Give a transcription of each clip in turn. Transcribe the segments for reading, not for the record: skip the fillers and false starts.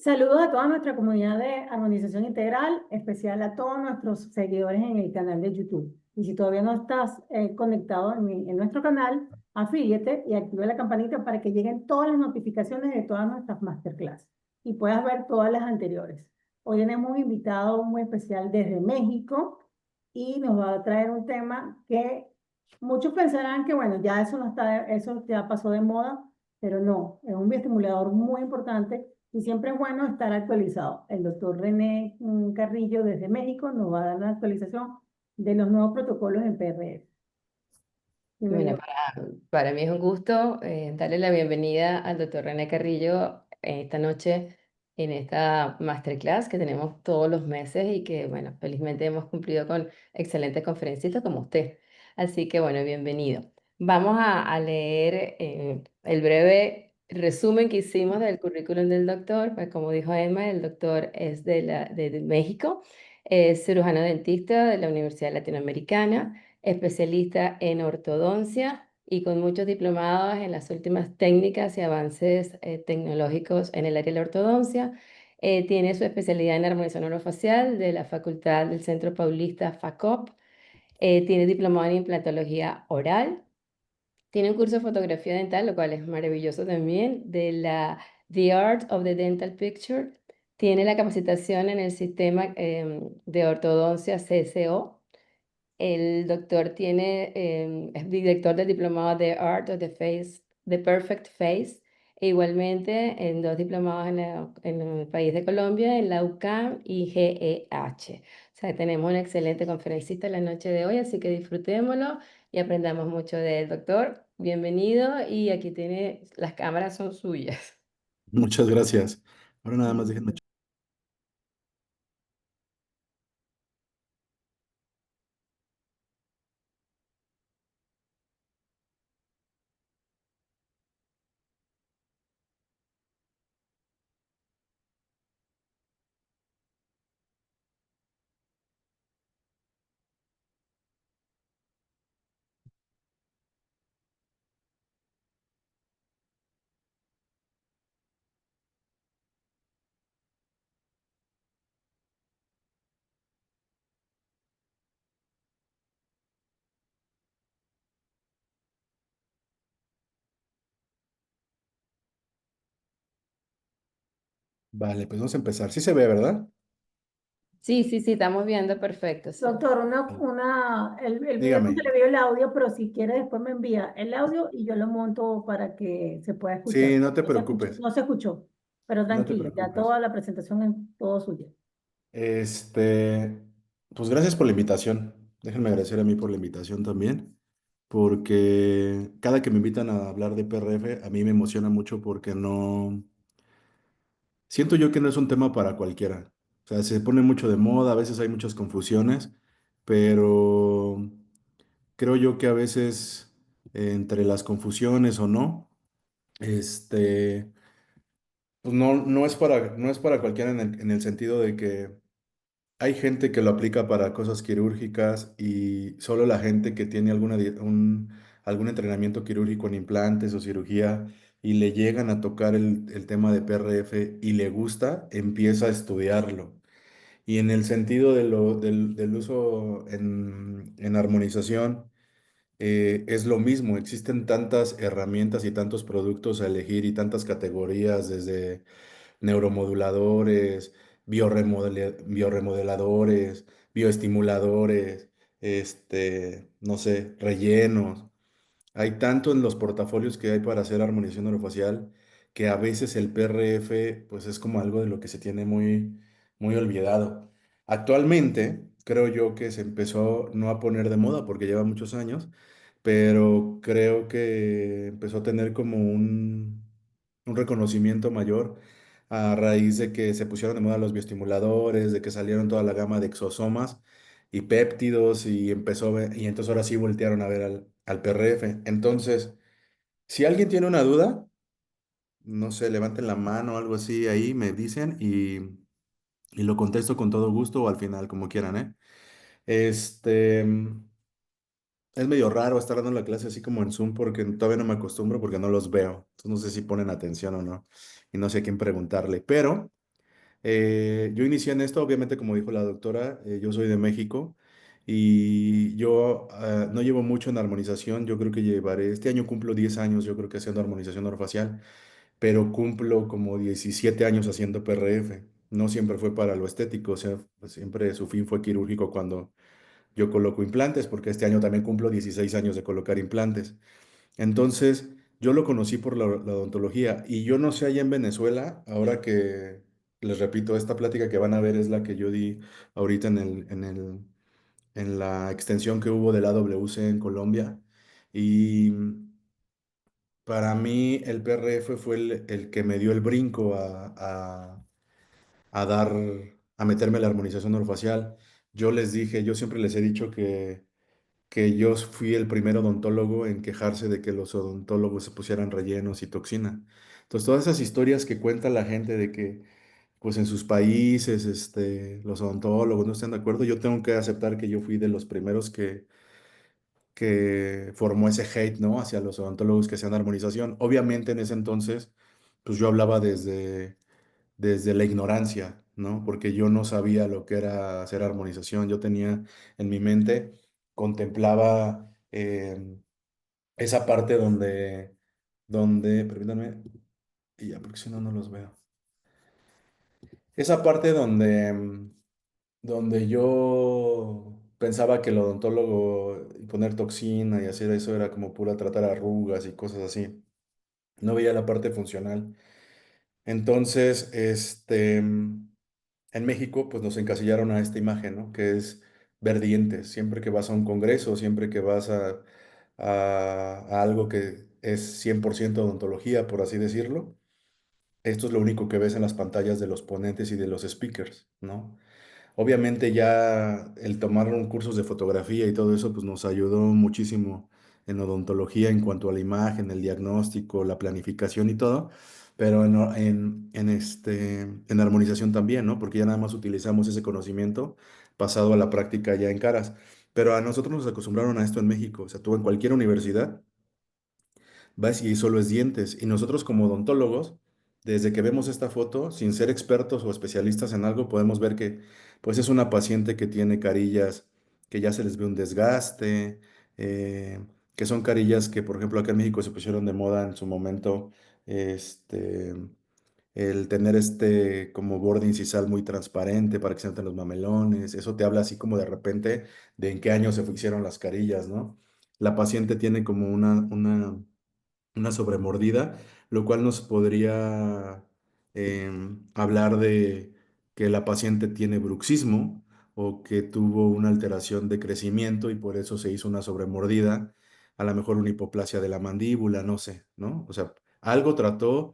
Saludos a toda nuestra comunidad de Armonización Integral, especial a todos nuestros seguidores en el canal de YouTube. Y si todavía no estás conectado en nuestro canal, afíliate y activa la campanita para que lleguen todas las notificaciones de todas nuestras masterclass y puedas ver todas las anteriores. Hoy tenemos un invitado muy especial desde México y nos va a traer un tema que muchos pensarán que, bueno, ya eso no está, eso ya pasó de moda, pero no, es un bioestimulador muy importante y siempre es bueno estar actualizado. El doctor René Carrillo desde México nos va a dar la actualización de los nuevos protocolos en PRF. Bueno, Bienvenido. para mí es un gusto darle la bienvenida al doctor René Carrillo esta noche en esta masterclass que tenemos todos los meses y que, bueno, felizmente hemos cumplido con excelentes conferencistas como usted. Así que, bueno, bienvenido. Vamos a leer el breve resumen que hicimos del currículum del doctor. Pues, como dijo Emma, el doctor es de México, es cirujano dentista de la Universidad Latinoamericana, especialista en ortodoncia y con muchos diplomados en las últimas técnicas y avances tecnológicos en el área de la ortodoncia. Tiene su especialidad en armonización orofacial de la Facultad del Centro Paulista FACOP. Tiene diplomado en implantología oral. Tiene un curso de fotografía dental, lo cual es maravilloso también, de la The Art of the Dental Picture. Tiene la capacitación en el sistema de ortodoncia CSO. El doctor es director del diplomado de Art of the Face, The Perfect Face, e igualmente en dos diplomados en el país de Colombia, en la UCAM y GEH. O sea, tenemos un excelente conferencista la noche de hoy, así que disfrutémoslo y aprendamos mucho del doctor. Bienvenido y aquí tiene, las cámaras son suyas. Muchas gracias. Ahora nada más déjenme. Vale, pues vamos a empezar. Sí se ve, ¿verdad? Sí, sí, sí, estamos viendo perfecto, sí. Doctor, Vale. el video no Dígame. se le vio el audio, pero si quiere después me envía el audio y yo lo monto para que se pueda escuchar. Sí, no te No se escuchó, preocupes. no se escuchó, pero No te tranquilo, ya preocupes. toda la presentación es todo suya. Este, pues gracias por la invitación. Déjenme agradecer a mí por la invitación también, porque cada que me invitan a hablar de PRF, a mí me emociona mucho porque no, siento yo que no es un tema para cualquiera. O sea, se pone mucho de moda, a veces hay muchas confusiones, pero creo yo que a veces entre las confusiones o no, este, pues no es para cualquiera en el sentido de que hay gente que lo aplica para cosas quirúrgicas y solo la gente que tiene algún entrenamiento quirúrgico en implantes o cirugía y le llegan a tocar el tema de PRF y le gusta, empieza a estudiarlo. Y en el sentido del uso en armonización, es lo mismo, existen tantas herramientas y tantos productos a elegir y tantas categorías desde neuromoduladores, bioremodeladores, bioestimuladores, no sé, rellenos. Hay tanto en los portafolios que hay para hacer armonización orofacial que a veces el PRF pues es como algo de lo que se tiene muy olvidado. Actualmente creo yo que se empezó no a poner de moda porque lleva muchos años, pero creo que empezó a tener como un reconocimiento mayor a raíz de que se pusieron de moda los bioestimuladores, de que salieron toda la gama de exosomas y péptidos y y entonces ahora sí voltearon a ver al PRF. Entonces, si alguien tiene una duda, no sé, levanten la mano o algo así ahí, me dicen y lo contesto con todo gusto o al final, como quieran, ¿eh? Este, es medio raro estar dando la clase así como en Zoom porque todavía no me acostumbro porque no los veo. Entonces no sé si ponen atención o no y no sé a quién preguntarle, pero Yo inicié en esto, obviamente, como dijo la doctora, yo soy de México y yo no llevo mucho en armonización. Yo creo que llevaré, este año cumplo 10 años, yo creo que haciendo armonización orofacial, pero cumplo como 17 años haciendo PRF. No siempre fue para lo estético, o sea, pues, siempre su fin fue quirúrgico cuando yo coloco implantes, porque este año también cumplo 16 años de colocar implantes. Entonces, yo lo conocí por la odontología y yo no sé allá en Venezuela, ahora que les repito, esta plática que van a ver es la que yo di ahorita en la extensión que hubo de la AWC en Colombia. Y para mí el PRF fue el que me dio el brinco a dar, a meterme a la armonización orofacial. Yo les dije, yo siempre les he dicho que yo fui el primer odontólogo en quejarse de que los odontólogos se pusieran rellenos y toxina. Entonces, todas esas historias que cuenta la gente de que, pues en sus países, los odontólogos no están de acuerdo, yo tengo que aceptar que yo fui de los primeros que formó ese hate, ¿no? Hacia los odontólogos que hacían armonización. Obviamente en ese entonces, pues yo hablaba desde la ignorancia, ¿no? Porque yo no sabía lo que era hacer armonización. Yo tenía en mi mente, contemplaba esa parte permítanme, y ya, porque si no, no los veo. Esa parte donde yo pensaba que el odontólogo y poner toxina y hacer eso era como pura tratar arrugas y cosas así. No veía la parte funcional. Entonces, en México, pues nos encasillaron a esta imagen, ¿no? Que es ver dientes. Siempre que vas a un congreso, siempre que vas a algo que es 100% odontología, por así decirlo, esto es lo único que ves en las pantallas de los ponentes y de los speakers, ¿no? Obviamente ya el tomar un cursos de fotografía y todo eso, pues nos ayudó muchísimo en odontología en cuanto a la imagen, el diagnóstico, la planificación y todo, pero en armonización también, ¿no? Porque ya nada más utilizamos ese conocimiento pasado a la práctica ya en caras. Pero a nosotros nos acostumbraron a esto en México, o sea, tú en cualquier universidad vas y solo es dientes. Y nosotros como odontólogos, desde que vemos esta foto, sin ser expertos o especialistas en algo, podemos ver que pues es una paciente que tiene carillas que ya se les ve un desgaste, que son carillas que, por ejemplo, acá en México se pusieron de moda en su momento, este, el tener como borde incisal muy transparente para que se noten los mamelones. Eso te habla así como de repente de en qué año se hicieron las carillas, ¿no? La paciente tiene como una sobremordida, lo cual nos podría hablar de que la paciente tiene bruxismo o que tuvo una alteración de crecimiento y por eso se hizo una sobremordida, a lo mejor una hipoplasia de la mandíbula, no sé, ¿no? O sea, algo trató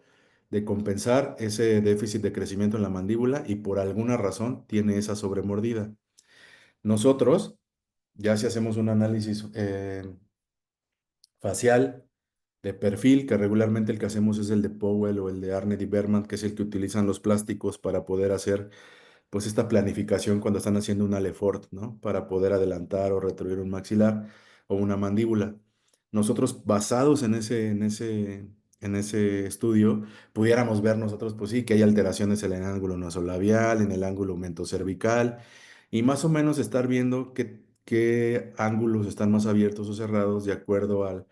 de compensar ese déficit de crecimiento en la mandíbula y por alguna razón tiene esa sobremordida. Nosotros, ya si hacemos un análisis facial, de perfil, que regularmente el que hacemos es el de Powell o el de Arnett y Berman, que es el que utilizan los plásticos para poder hacer pues esta planificación cuando están haciendo un Alefort, ¿no? Para poder adelantar o retroir un maxilar o una mandíbula. Nosotros, basados en ese estudio, pudiéramos ver nosotros, pues sí, que hay alteraciones en el ángulo nasolabial, en el ángulo mentocervical, y más o menos estar viendo qué ángulos están más abiertos o cerrados de acuerdo a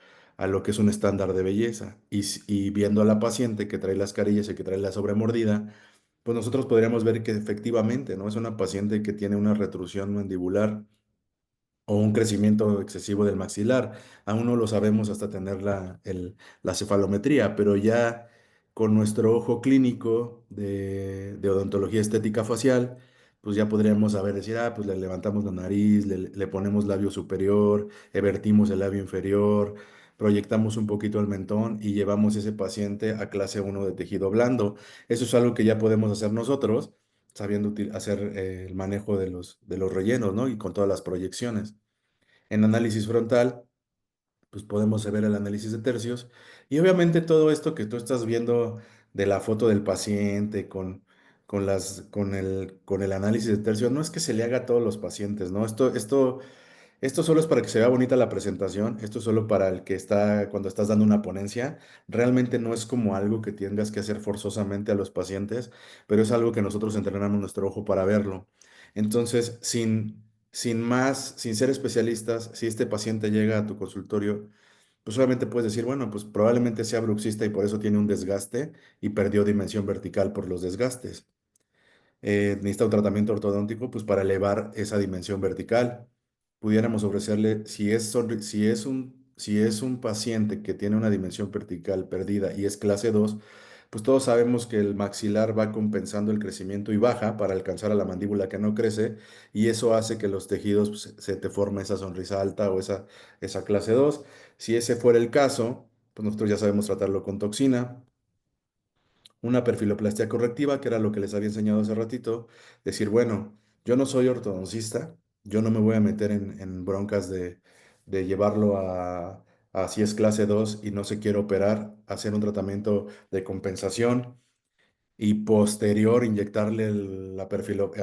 lo que es un estándar de belleza. Y viendo a la paciente que trae las carillas y que trae la sobremordida, pues nosotros podríamos ver que efectivamente, ¿no? Es una paciente que tiene una retrusión mandibular o un crecimiento excesivo del maxilar. Aún no lo sabemos hasta tener la cefalometría, pero ya con nuestro ojo clínico de odontología estética facial, pues ya podríamos saber decir, pues le levantamos la nariz, le ponemos labio superior, evertimos el labio inferior, proyectamos un poquito el mentón y llevamos ese paciente a clase 1 de tejido blando. Eso es algo que ya podemos hacer nosotros sabiendo hacer el manejo de los rellenos, ¿no? Y con todas las proyecciones. En análisis frontal, pues podemos ver el análisis de tercios. Y obviamente todo esto que tú estás viendo de la foto del paciente con el análisis de tercios, no es que se le haga a todos los pacientes, ¿no? Esto Esto solo es para que se vea bonita la presentación, esto es solo para el que está, cuando estás dando una ponencia, realmente no es como algo que tengas que hacer forzosamente a los pacientes, pero es algo que nosotros entrenamos nuestro ojo para verlo. Entonces, sin más, sin ser especialistas, si este paciente llega a tu consultorio, pues obviamente puedes decir, bueno, pues probablemente sea bruxista y por eso tiene un desgaste y perdió dimensión vertical por los desgastes. Necesita un tratamiento ortodóntico pues para elevar esa dimensión vertical. Pudiéramos ofrecerle, si es un paciente que tiene una dimensión vertical perdida y es clase 2, pues todos sabemos que el maxilar va compensando el crecimiento y baja para alcanzar a la mandíbula que no crece y eso hace que los tejidos pues, se te forme esa sonrisa alta o esa clase 2. Si ese fuera el caso, pues nosotros ya sabemos tratarlo con toxina, una perfiloplastia correctiva, que era lo que les había enseñado hace ratito, decir, bueno, yo no soy ortodoncista, yo no me voy a meter en broncas de llevarlo a si es clase 2 y no se quiere operar, hacer un tratamiento de compensación y posterior inyectarle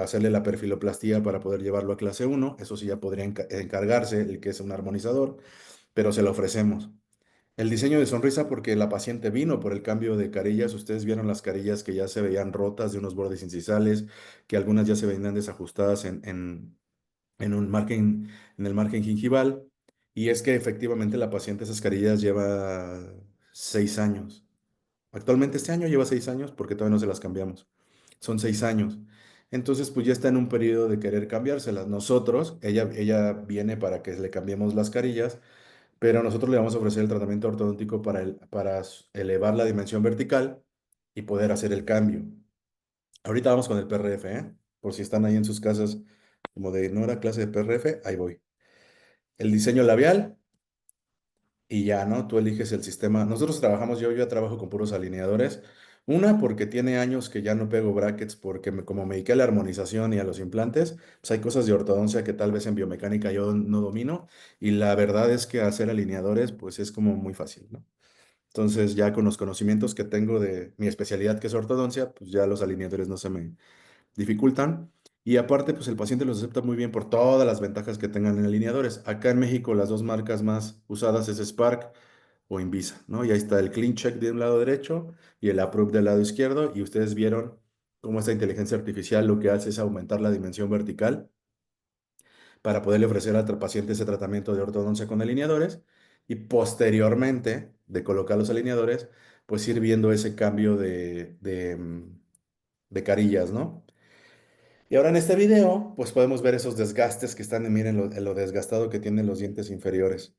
hacerle la perfiloplastia para poder llevarlo a clase 1. Eso sí ya podría encargarse el que es un armonizador, pero se lo ofrecemos. El diseño de sonrisa porque la paciente vino por el cambio de carillas. Ustedes vieron las carillas que ya se veían rotas de unos bordes incisales, que algunas ya se venían desajustadas en un margen, en el margen gingival. Y es que efectivamente la paciente esas carillas lleva 6 años. Actualmente este año lleva 6 años porque todavía no se las cambiamos. Son 6 años. Entonces, pues ya está en un periodo de querer cambiárselas. Nosotros, ella viene para que le cambiemos las carillas, pero nosotros le vamos a ofrecer el tratamiento ortodóntico para elevar la dimensión vertical y poder hacer el cambio. Ahorita vamos con el PRF, ¿eh? Por si están ahí en sus casas, como de no era clase de PRF, ahí voy. El diseño labial y ya, ¿no? Tú eliges el sistema. Nosotros trabajamos, yo ya trabajo con puros alineadores. Una, porque tiene años que ya no pego brackets, porque como me dediqué a la armonización y a los implantes, pues hay cosas de ortodoncia que tal vez en biomecánica yo no domino. Y la verdad es que hacer alineadores, pues es como muy fácil, ¿no? Entonces, ya con los conocimientos que tengo de mi especialidad, que es ortodoncia, pues ya los alineadores no se me dificultan. Y aparte, pues el paciente los acepta muy bien por todas las ventajas que tengan en alineadores. Acá en México, las dos marcas más usadas es Spark o Invisa, ¿no? Y ahí está el Clean Check de un lado derecho y el Approve del lado izquierdo. Y ustedes vieron cómo esta inteligencia artificial lo que hace es aumentar la dimensión vertical para poderle ofrecer al paciente ese tratamiento de ortodoncia con alineadores y posteriormente de colocar los alineadores, pues ir viendo ese cambio de carillas, ¿no? Y ahora en este video, pues podemos ver esos desgastes que están, miren lo desgastado que tienen los dientes inferiores.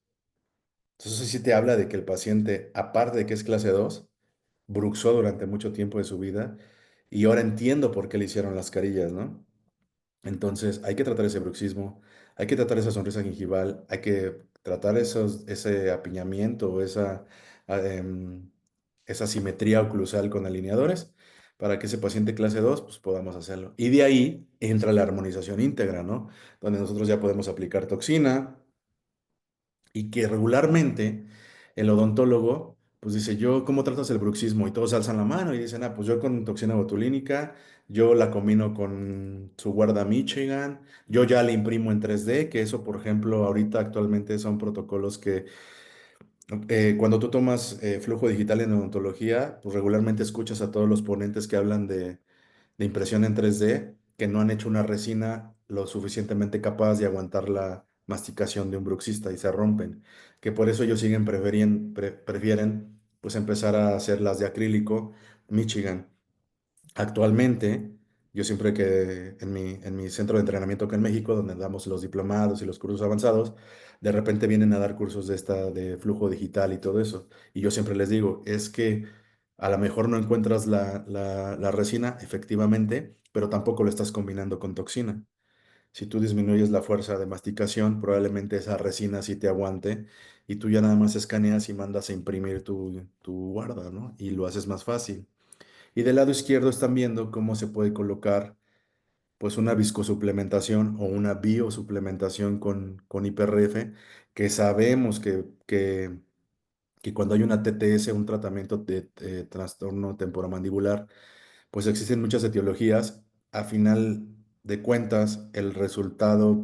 Entonces eso sí te habla de que el paciente, aparte de que es clase 2 bruxó durante mucho tiempo de su vida y ahora entiendo por qué le hicieron las carillas, ¿no? Entonces, hay que tratar ese bruxismo, hay que tratar esa sonrisa gingival, hay que tratar ese apiñamiento o esa simetría oclusal con alineadores para que ese paciente clase 2 pues, podamos hacerlo. Y de ahí entra la armonización íntegra, ¿no? Donde nosotros ya podemos aplicar toxina, y que regularmente el odontólogo, pues dice, yo, ¿cómo tratas el bruxismo? Y todos alzan la mano y dicen, ah, pues yo con toxina botulínica, yo la combino con su guarda Michigan, yo ya le imprimo en 3D, que eso, por ejemplo, ahorita actualmente son protocolos que cuando tú tomas flujo digital en odontología, pues regularmente escuchas a todos los ponentes que hablan de impresión en 3D que no han hecho una resina lo suficientemente capaz de aguantar la masticación de un bruxista y se rompen. Que por eso ellos prefieren pues empezar a hacer las de acrílico Michigan. Actualmente, yo siempre que en mi centro de entrenamiento acá en México, donde damos los diplomados y los cursos avanzados, de repente vienen a dar cursos de flujo digital y todo eso. Y yo siempre les digo, es que a lo mejor no encuentras la resina, efectivamente, pero tampoco lo estás combinando con toxina. Si tú disminuyes la fuerza de masticación, probablemente esa resina sí te aguante y tú ya nada más escaneas y mandas a imprimir tu guarda, ¿no? Y lo haces más fácil. Y del lado izquierdo están viendo cómo se puede colocar pues una viscosuplementación o una biosuplementación con IPRF, que sabemos que cuando hay una TTS, un tratamiento de trastorno temporomandibular, pues existen muchas etiologías. A final de cuentas, el resultado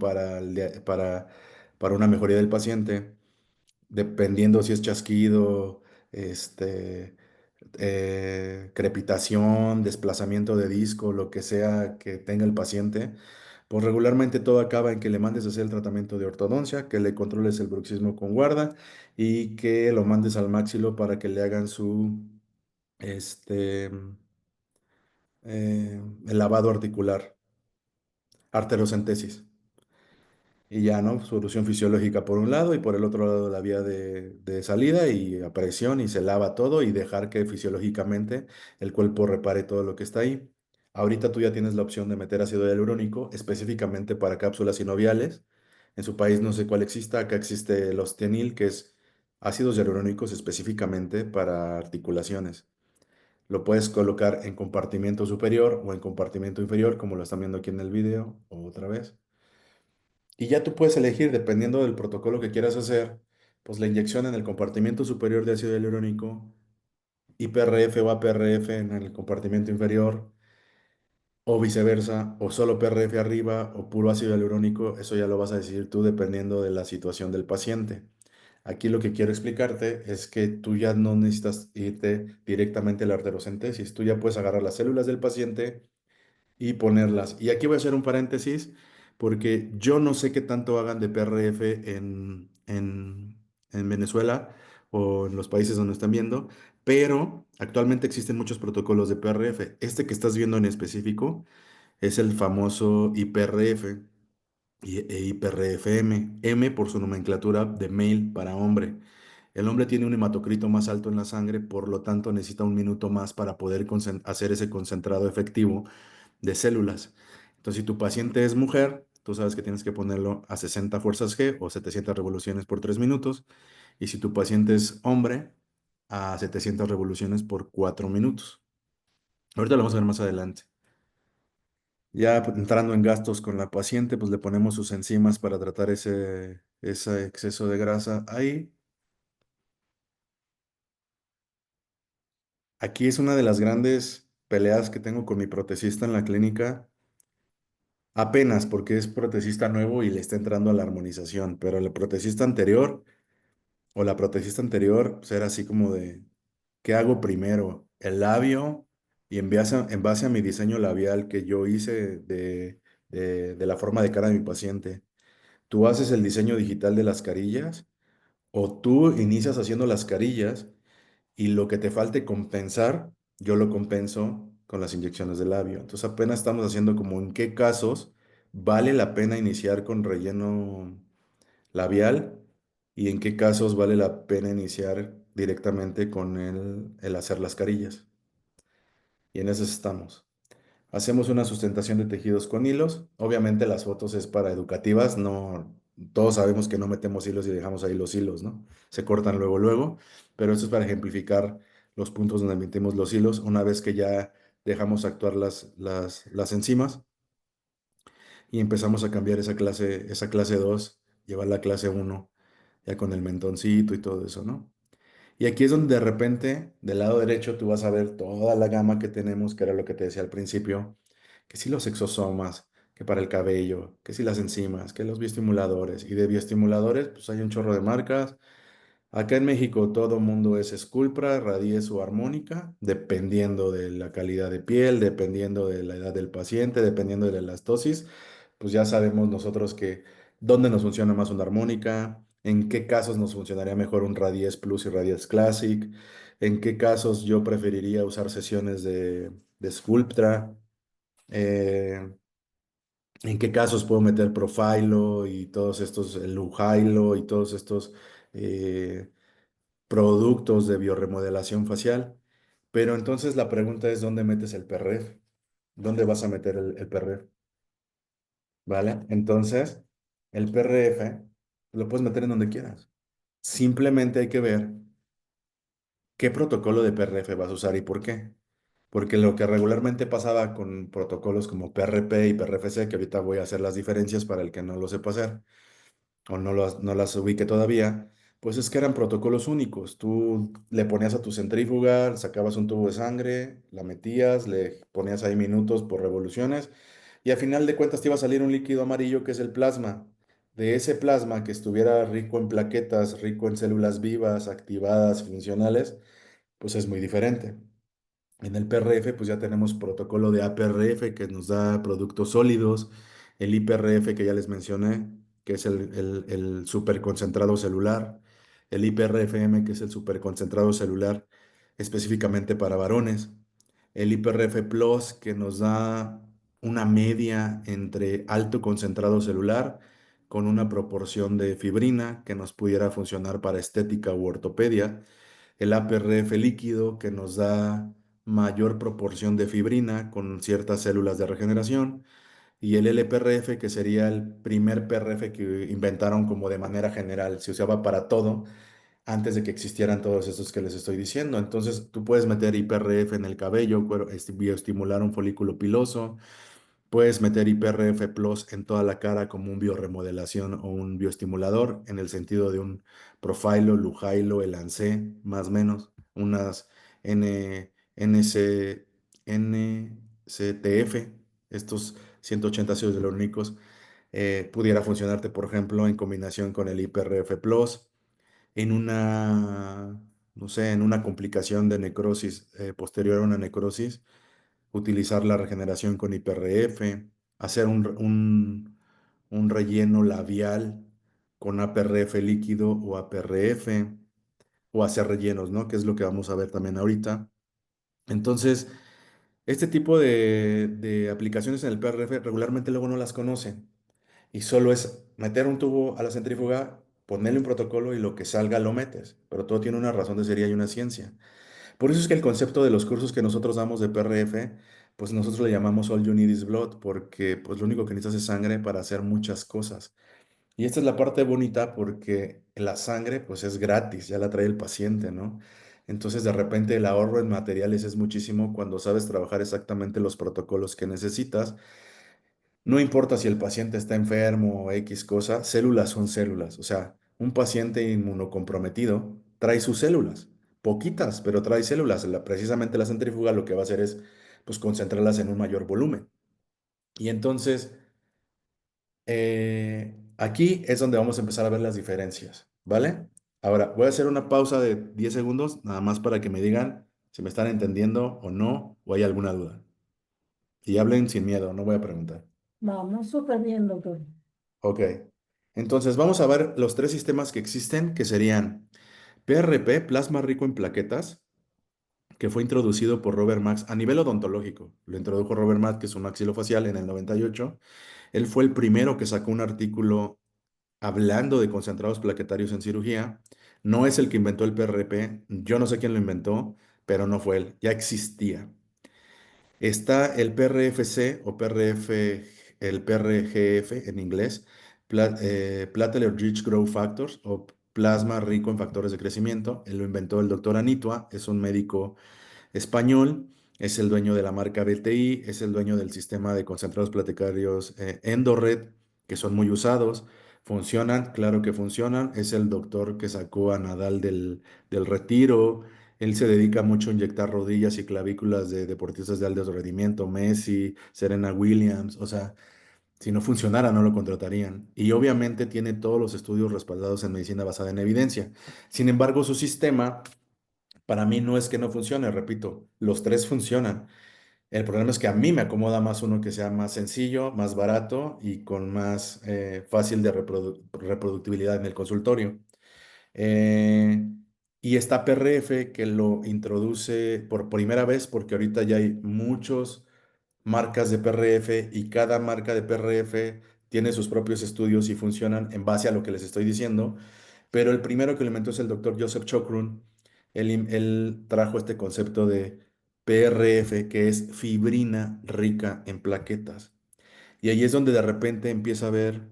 para una mejoría del paciente, dependiendo si es chasquido, este, crepitación, desplazamiento de disco, lo que sea que tenga el paciente, pues regularmente todo acaba en que le mandes a hacer el tratamiento de ortodoncia, que le controles el bruxismo con guarda y que lo mandes al máxilo para que le hagan su, este, el lavado articular, arterocentesis. Y ya, ¿no? Solución fisiológica por un lado y por el otro lado la vía de salida y a presión y se lava todo y dejar que fisiológicamente el cuerpo repare todo lo que está ahí. Ahorita tú ya tienes la opción de meter ácido hialurónico específicamente para cápsulas sinoviales. En su país no sé cuál exista, acá existe el Ostianil, que es ácidos hialurónicos específicamente para articulaciones. Lo puedes colocar en compartimiento superior o en compartimiento inferior, como lo están viendo aquí en el video, otra vez. Y ya tú puedes elegir, dependiendo del protocolo que quieras hacer, pues la inyección en el compartimiento superior de ácido hialurónico, IPRF o APRF en el compartimento inferior, o viceversa, o solo PRF arriba o puro ácido hialurónico, eso ya lo vas a decidir tú dependiendo de la situación del paciente. Aquí lo que quiero explicarte es que tú ya no necesitas irte directamente a la arterocentesis, tú ya puedes agarrar las células del paciente y ponerlas. Y aquí voy a hacer un paréntesis porque yo no sé qué tanto hagan de PRF en Venezuela o en los países donde están viendo, pero actualmente existen muchos protocolos de PRF. Este que estás viendo en específico es el famoso IPRF e IPRFM, M por su nomenclatura de male para hombre. El hombre tiene un hematocrito más alto en la sangre, por lo tanto necesita un minuto más para poder hacer ese concentrado efectivo de células. Entonces, si tu paciente es mujer, tú sabes que tienes que ponerlo a 60 fuerzas G o 700 revoluciones por 3 minutos. Y si tu paciente es hombre, a 700 revoluciones por 4 minutos. Ahorita lo vamos a ver más adelante. Ya pues, entrando en gastos con la paciente, pues le ponemos sus enzimas para tratar ese exceso de grasa ahí. Aquí es una de las grandes peleas que tengo con mi protecista en la clínica. Apenas porque es protecista nuevo y le está entrando a la armonización, pero el protecista anterior o la protecista anterior pues era así como de, ¿qué hago primero? ¿El labio? Y en base a mi diseño labial que yo hice de la forma de cara de mi paciente, ¿tú haces el diseño digital de las carillas o tú inicias haciendo las carillas y lo que te falte compensar, yo lo compenso con las inyecciones de labio? Entonces apenas estamos haciendo como en qué casos vale la pena iniciar con relleno labial y en qué casos vale la pena iniciar directamente con el hacer las carillas. Y en eso estamos. Hacemos una sustentación de tejidos con hilos. Obviamente las fotos es para educativas, no, todos sabemos que no metemos hilos y dejamos ahí los hilos, ¿no? Se cortan luego, luego, pero esto es para ejemplificar los puntos donde metemos los hilos una vez que ya dejamos actuar las enzimas y empezamos a cambiar esa clase 2 llevarla a clase uno ya con el mentoncito y todo eso, ¿no? Y aquí es donde de repente, del lado derecho, tú vas a ver toda la gama que tenemos, que era lo que te decía al principio, que si los exosomas, que para el cabello, que si las enzimas, que los bioestimuladores. Y de bioestimuladores, pues hay un chorro de marcas. Acá en México todo mundo es Sculptra, Radies o Armónica, dependiendo de la calidad de piel, dependiendo de la edad del paciente, dependiendo de la elastosis. Pues ya sabemos nosotros que dónde nos funciona más una armónica, en qué casos nos funcionaría mejor un Radies Plus y Radies Classic, en qué casos yo preferiría usar sesiones de Sculptra, eh, en qué casos puedo meter Profilo y todos estos, el Lujailo y todos estos productos de biorremodelación facial. Pero entonces la pregunta es, ¿dónde metes el PRF? ¿Dónde vas a meter el PRF? ¿Vale? Entonces, el PRF lo puedes meter en donde quieras. Simplemente hay que ver qué protocolo de PRF vas a usar y por qué. Porque lo que regularmente pasaba con protocolos como PRP y PRFC, que ahorita voy a hacer las diferencias para el que no lo sepa hacer, o no las ubique todavía, pues es que eran protocolos únicos. Tú le ponías a tu centrífuga, sacabas un tubo de sangre, la metías, le ponías ahí minutos por revoluciones y a final de cuentas te iba a salir un líquido amarillo que es el plasma de ese plasma que estuviera rico en plaquetas, rico en células vivas, activadas, funcionales, pues es muy diferente. En el PRF, pues ya tenemos protocolo de APRF que nos da productos sólidos, el IPRF que ya les mencioné, que es el superconcentrado celular, el IPRFM, que es el superconcentrado celular específicamente para varones, el IPRF Plus, que nos da una media entre alto concentrado celular con una proporción de fibrina que nos pudiera funcionar para estética u ortopedia, el APRF líquido que nos da mayor proporción de fibrina con ciertas células de regeneración y el LPRF que sería el primer PRF que inventaron como de manera general, se usaba para todo antes de que existieran todos estos que les estoy diciendo. Entonces tú puedes meter IPRF en el cabello, bioestimular un folículo piloso. Puedes meter IPRF Plus en toda la cara como un bioremodelación o un bioestimulador en el sentido de un Profhilo, Luhilo, Elancé, más o menos, unas NCTF, estos 180 ácidos hialurónicos, pudiera funcionarte, por ejemplo, en combinación con el IPRF Plus, en una, no sé, en una complicación de necrosis posterior a una necrosis utilizar la regeneración con IPRF, hacer un relleno labial con APRF líquido o APRF, o hacer rellenos, ¿no? Que es lo que vamos a ver también ahorita. Entonces, este tipo de aplicaciones en el PRF regularmente luego no las conocen y solo es meter un tubo a la centrífuga, ponerle un protocolo y lo que salga lo metes, pero todo tiene una razón de ser y hay una ciencia. Por eso es que el concepto de los cursos que nosotros damos de PRF, pues nosotros le llamamos All You Need is Blood, porque pues lo único que necesitas es sangre para hacer muchas cosas. Y esta es la parte bonita porque la sangre pues es gratis, ya la trae el paciente, ¿no? Entonces de repente el ahorro en materiales es muchísimo cuando sabes trabajar exactamente los protocolos que necesitas. No importa si el paciente está enfermo o X cosa, células son células. O sea, un paciente inmunocomprometido trae sus células, poquitas, pero trae células. Precisamente la centrífuga lo que va a hacer es, pues, concentrarlas en un mayor volumen. Y entonces, aquí es donde vamos a empezar a ver las diferencias, ¿vale? Ahora, voy a hacer una pausa de 10 segundos, nada más para que me digan si me están entendiendo o no, o hay alguna duda. Y hablen sin miedo, no voy a preguntar. Vamos súper bien, doctor. Ok. Entonces vamos a ver los tres sistemas que existen, que serían PRP, plasma rico en plaquetas, que fue introducido por Robert Max a nivel odontológico. Lo introdujo Robert Max, que es un maxilofacial, en el 98. Él fue el primero que sacó un artículo hablando de concentrados plaquetarios en cirugía. No es el que inventó el PRP. Yo no sé quién lo inventó, pero no fue él. Ya existía. Está el PRFC o PRF, el PRGF en inglés, Platelet Rich Growth Factors o plasma rico en factores de crecimiento. Él lo inventó el doctor Anitua, es un médico español, es el dueño de la marca BTI, es el dueño del sistema de concentrados platicarios Endored, que son muy usados. ¿Funcionan? Claro que funcionan. Es el doctor que sacó a Nadal del retiro. Él se dedica mucho a inyectar rodillas y clavículas de deportistas de alto rendimiento, Messi, Serena Williams. O sea, si no funcionara, no lo contratarían. Y obviamente tiene todos los estudios respaldados en medicina basada en evidencia. Sin embargo, su sistema para mí no es que no funcione, repito, los tres funcionan. El problema es que a mí me acomoda más uno que sea más sencillo, más barato y con más fácil de reproductibilidad en el consultorio. Eh, y está PRF que lo introduce por primera vez porque ahorita ya hay muchas marcas de PRF y cada marca de PRF tiene sus propios estudios y funcionan en base a lo que les estoy diciendo. Pero el primero que lo inventó es el doctor Joseph Chochrun. Él trajo este concepto de PRF, que es fibrina rica en plaquetas. Y ahí es donde de repente empieza a ver,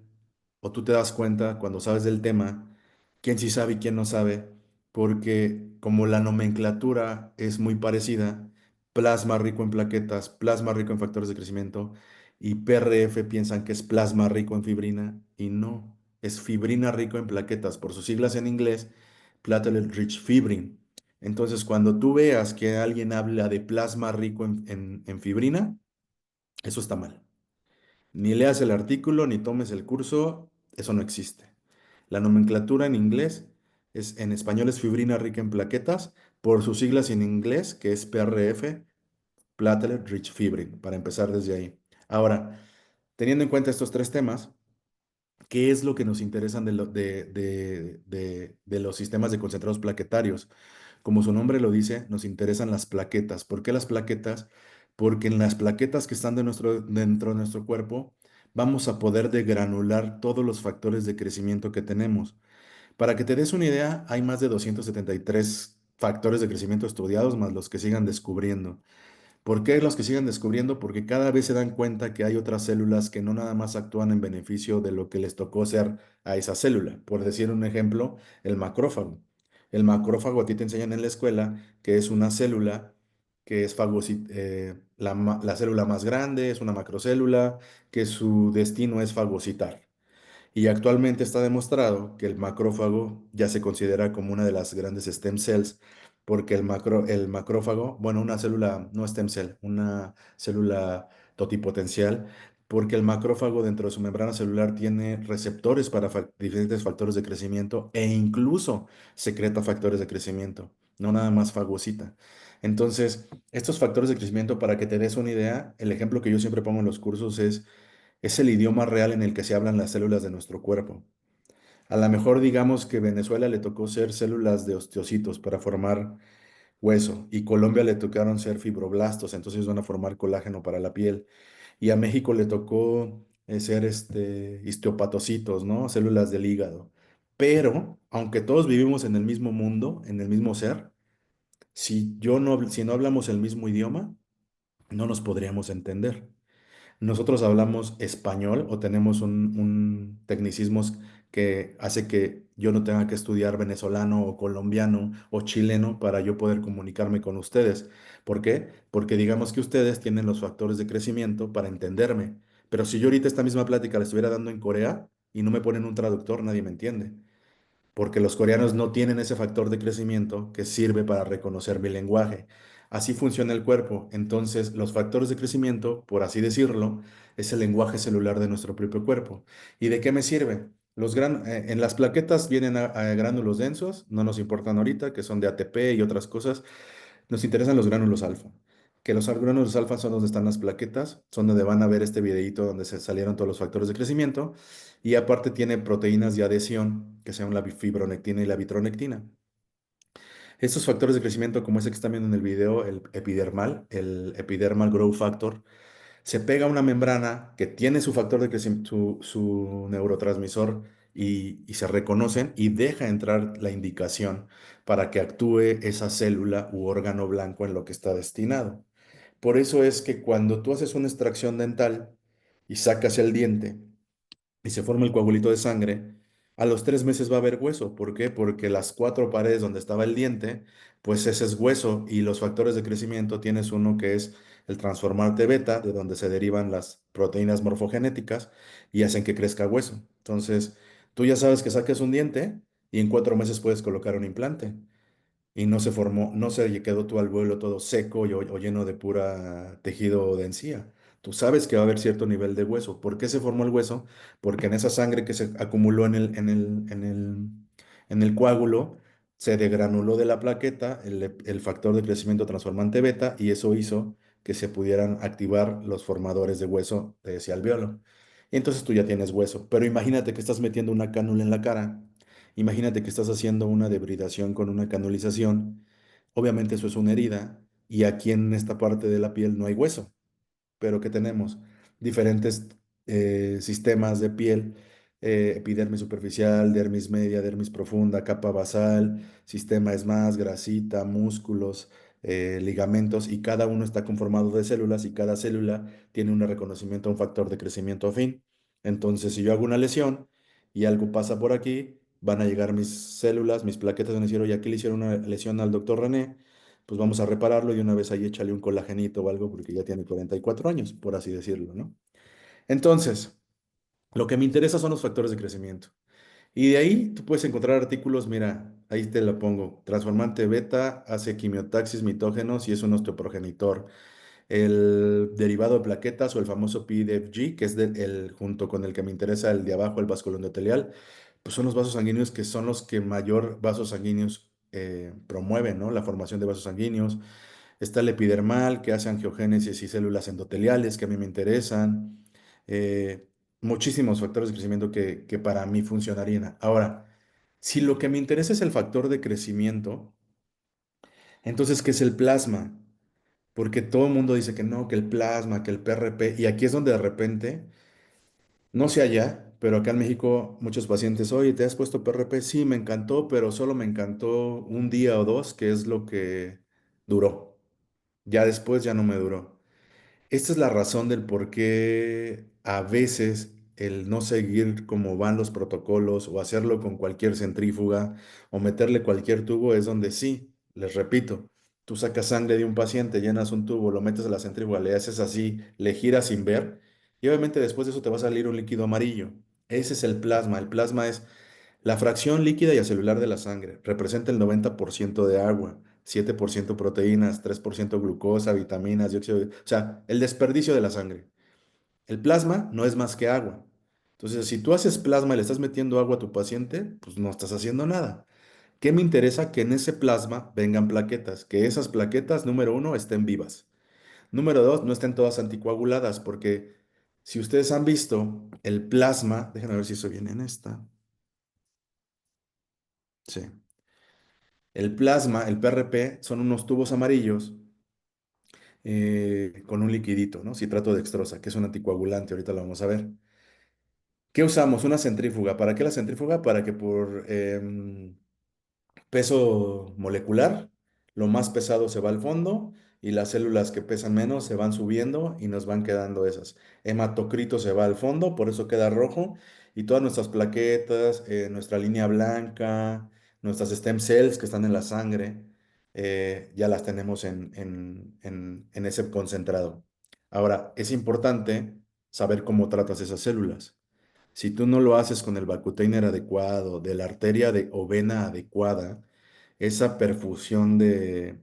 o tú te das cuenta cuando sabes del tema, quién sí sabe y quién no sabe, porque como la nomenclatura es muy parecida, plasma rico en plaquetas, plasma rico en factores de crecimiento, y PRF piensan que es plasma rico en fibrina, y no, es fibrina rico en plaquetas, por sus siglas en inglés, Platelet Rich Fibrin. Entonces, cuando tú veas que alguien habla de plasma rico en fibrina, eso está mal. Ni leas el artículo, ni tomes el curso, Eso no existe. La nomenclatura en inglés en español es fibrina rica en plaquetas, por sus siglas en inglés, que es PRF, Platelet Rich Fibrin, para empezar desde ahí. Ahora, teniendo en cuenta estos tres temas, ¿qué es lo que nos interesan de los sistemas de concentrados plaquetarios? Como su nombre lo dice, nos interesan las plaquetas. ¿Por qué las plaquetas? Porque en las plaquetas que están dentro de nuestro cuerpo, vamos a poder degranular todos los factores de crecimiento que tenemos. Para que te des una idea, hay más de 273 factores de crecimiento estudiados, más los que sigan descubriendo. ¿Por qué los que siguen descubriendo? Porque cada vez se dan cuenta que hay otras células que no nada más actúan en beneficio de lo que les tocó ser a esa célula. Por decir un ejemplo, el macrófago. El macrófago a ti te enseñan en la escuela que es una célula que es la célula más grande, es una macrocélula, que su destino es fagocitar. Y actualmente está demostrado que el macrófago ya se considera como una de las grandes stem cells, porque el macrófago, bueno, una célula, no stem cell, una célula totipotencial, porque el macrófago dentro de su membrana celular tiene receptores para diferentes factores de crecimiento e incluso secreta factores de crecimiento, no nada más fagocita. Entonces, estos factores de crecimiento, para que te des una idea, el ejemplo que yo siempre pongo en los cursos es el idioma real en el que se hablan las células de nuestro cuerpo. A lo mejor digamos que Venezuela le tocó ser células de osteocitos para formar hueso y Colombia le tocaron ser fibroblastos, entonces van a formar colágeno para la piel. Y a México le tocó ser histiopatocitos, ¿no? Células del hígado. Pero, aunque todos vivimos en el mismo mundo, en el mismo ser, si no hablamos el mismo idioma, no nos podríamos entender. Nosotros hablamos español o tenemos un tecnicismos que hace que yo no tenga que estudiar venezolano o colombiano o chileno para yo poder comunicarme con ustedes. ¿Por qué? Porque digamos que ustedes tienen los factores de crecimiento para entenderme. Pero si yo ahorita esta misma plática la estuviera dando en Corea y no me ponen un traductor, nadie me entiende porque los coreanos no tienen ese factor de crecimiento que sirve para reconocer mi lenguaje. Así funciona el cuerpo. Entonces, los factores de crecimiento, por así decirlo, es el lenguaje celular de nuestro propio cuerpo. ¿Y de qué me sirve? En las plaquetas vienen a gránulos densos, no nos importan ahorita, que son de ATP y otras cosas. Nos interesan los gránulos alfa. Que los gránulos alfa son donde están las plaquetas, son donde van a ver este videito donde se salieron todos los factores de crecimiento. Y aparte tiene proteínas de adhesión, que son la fibronectina y la vitronectina. Estos factores de crecimiento, como ese que están viendo en el video, el epidermal growth factor, se pega a una membrana que tiene su factor de crecimiento, su neurotransmisor y se reconocen y deja entrar la indicación para que actúe esa célula u órgano blanco en lo que está destinado. Por eso es que cuando tú haces una extracción dental y sacas el diente, y se forma el coagulito de sangre, a los 3 meses va a haber hueso. ¿Por qué? Porque las cuatro paredes donde estaba el diente, pues ese es hueso y los factores de crecimiento tienes uno que es el transformante beta, de donde se derivan las proteínas morfogenéticas y hacen que crezca hueso. Entonces, tú ya sabes que saques un diente y en 4 meses puedes colocar un implante y no se formó, no se quedó tu alvéolo todo seco o lleno de pura tejido de encía. Tú sabes que va a haber cierto nivel de hueso. ¿Por qué se formó el hueso? Porque en esa sangre que se acumuló en el coágulo, se degranuló de la plaqueta el factor de crecimiento transformante beta y eso hizo que se pudieran activar los formadores de hueso de ese alvéolo. Y entonces tú ya tienes hueso. Pero imagínate que estás metiendo una cánula en la cara. Imagínate que estás haciendo una debridación con una canulización. Obviamente eso es una herida y aquí en esta parte de la piel no hay hueso, pero ¿qué tenemos? Diferentes sistemas de piel, epidermis superficial, dermis media, dermis profunda, capa basal, sistema ESMAS, grasita, músculos, ligamentos y cada uno está conformado de células y cada célula tiene un reconocimiento a un factor de crecimiento afín. Entonces, si yo hago una lesión y algo pasa por aquí, van a llegar mis células, mis plaquetas van a decir, oye, aquí le hicieron una lesión al doctor René, pues vamos a repararlo y una vez ahí échale un colagenito o algo porque ya tiene 44 años, por así decirlo, ¿no? Entonces, lo que me interesa son los factores de crecimiento. Y de ahí tú puedes encontrar artículos, mira, ahí te lo pongo. Transformante beta hace quimiotaxis mitógenos y es un osteoprogenitor. el derivado de plaquetas o el famoso PDFG, que es junto con el que me interesa el de abajo, el básculo endotelial, pues son los vasos sanguíneos que son los que mayor vasos sanguíneos promueven, ¿no? La formación de vasos sanguíneos. Está el epidermal, que hace angiogénesis y células endoteliales, que a mí me interesan. eh, Muchísimos factores de crecimiento que para mí funcionarían. Ahora, si lo que me interesa es el factor de crecimiento, entonces, ¿qué es el plasma? Porque todo el mundo dice que no, que el plasma, que el PRP, y aquí es donde de repente, no sé allá, pero acá en México muchos pacientes, oye, ¿te has puesto PRP? Sí, me encantó, pero solo me encantó un día o dos, que es lo que duró. Ya después ya no me duró. Esta es la razón del por qué a veces el no seguir como van los protocolos o hacerlo con cualquier centrífuga o meterle cualquier tubo es donde sí, les repito, tú sacas sangre de un paciente, llenas un tubo, lo metes a la centrífuga, le haces así, le giras sin ver y obviamente después de eso te va a salir un líquido amarillo. Ese es el plasma. El plasma es la fracción líquida y acelular de la sangre. Representa el 90% de agua, 7% proteínas, 3% glucosa, vitaminas, dióxido o sea, el desperdicio de la sangre. El plasma no es más que agua. Entonces, si tú haces plasma y le estás metiendo agua a tu paciente, pues no estás haciendo nada. ¿Qué me interesa? Que en ese plasma vengan plaquetas, que esas plaquetas, número uno, estén vivas. Número dos, no estén todas anticoaguladas, porque si ustedes han visto el plasma, déjenme ver si eso viene en esta. Sí. El plasma, el PRP, son unos tubos amarillos con un liquidito, ¿no? Citrato de dextrosa, que es un anticoagulante, ahorita lo vamos a ver. ¿Qué usamos? Una centrífuga. ¿Para qué la centrífuga? Para que por peso molecular, lo más pesado se va al fondo y las células que pesan menos se van subiendo y nos van quedando esas. Hematocrito se va al fondo, por eso queda rojo y todas nuestras plaquetas, nuestra línea blanca, nuestras stem cells que están en la sangre, ya las tenemos en ese concentrado. Ahora, es importante saber cómo tratas esas células. Si tú no lo haces con el vacutainer adecuado, de la arteria o vena adecuada, esa perfusión del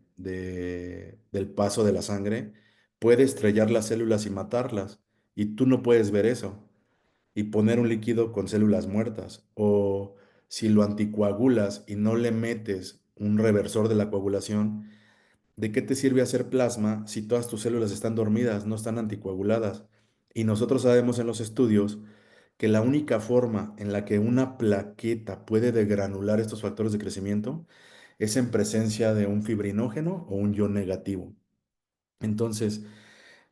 paso de la sangre puede estrellar las células y matarlas. Y tú no puedes ver eso. Y poner un líquido con células muertas. O si lo anticoagulas y no le metes un reversor de la coagulación, ¿de qué te sirve hacer plasma si todas tus células están dormidas, no están anticoaguladas? Y nosotros sabemos en los estudios que la única forma en la que una plaqueta puede degranular estos factores de crecimiento es en presencia de un fibrinógeno o un ion negativo. Entonces,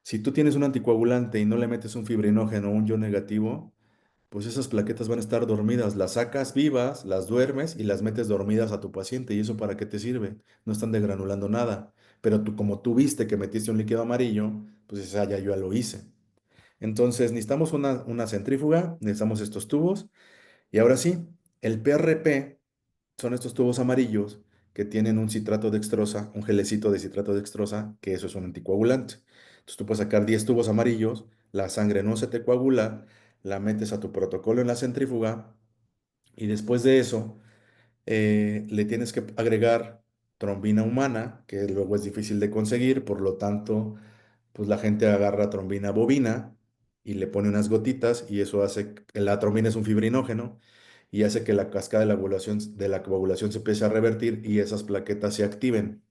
si tú tienes un anticoagulante y no le metes un fibrinógeno o un ion negativo, pues esas plaquetas van a estar dormidas. Las sacas vivas, las duermes y las metes dormidas a tu paciente. ¿Y eso para qué te sirve? No están degranulando nada. Pero tú, como tú viste que metiste un líquido amarillo, pues dices, ah, ya yo ya lo hice. Entonces necesitamos una centrífuga, necesitamos estos tubos y ahora sí, el PRP son estos tubos amarillos que tienen un citrato de dextrosa, un gelecito de citrato de dextrosa, que eso es un anticoagulante. Entonces tú puedes sacar 10 tubos amarillos, la sangre no se te coagula, la metes a tu protocolo en la centrífuga y después de eso le tienes que agregar trombina humana, que luego es difícil de conseguir, por lo tanto pues la gente agarra trombina bovina y le pone unas gotitas y eso hace, la trombina es un fibrinógeno y hace que la cascada de la coagulación se empiece a revertir y esas plaquetas se activen.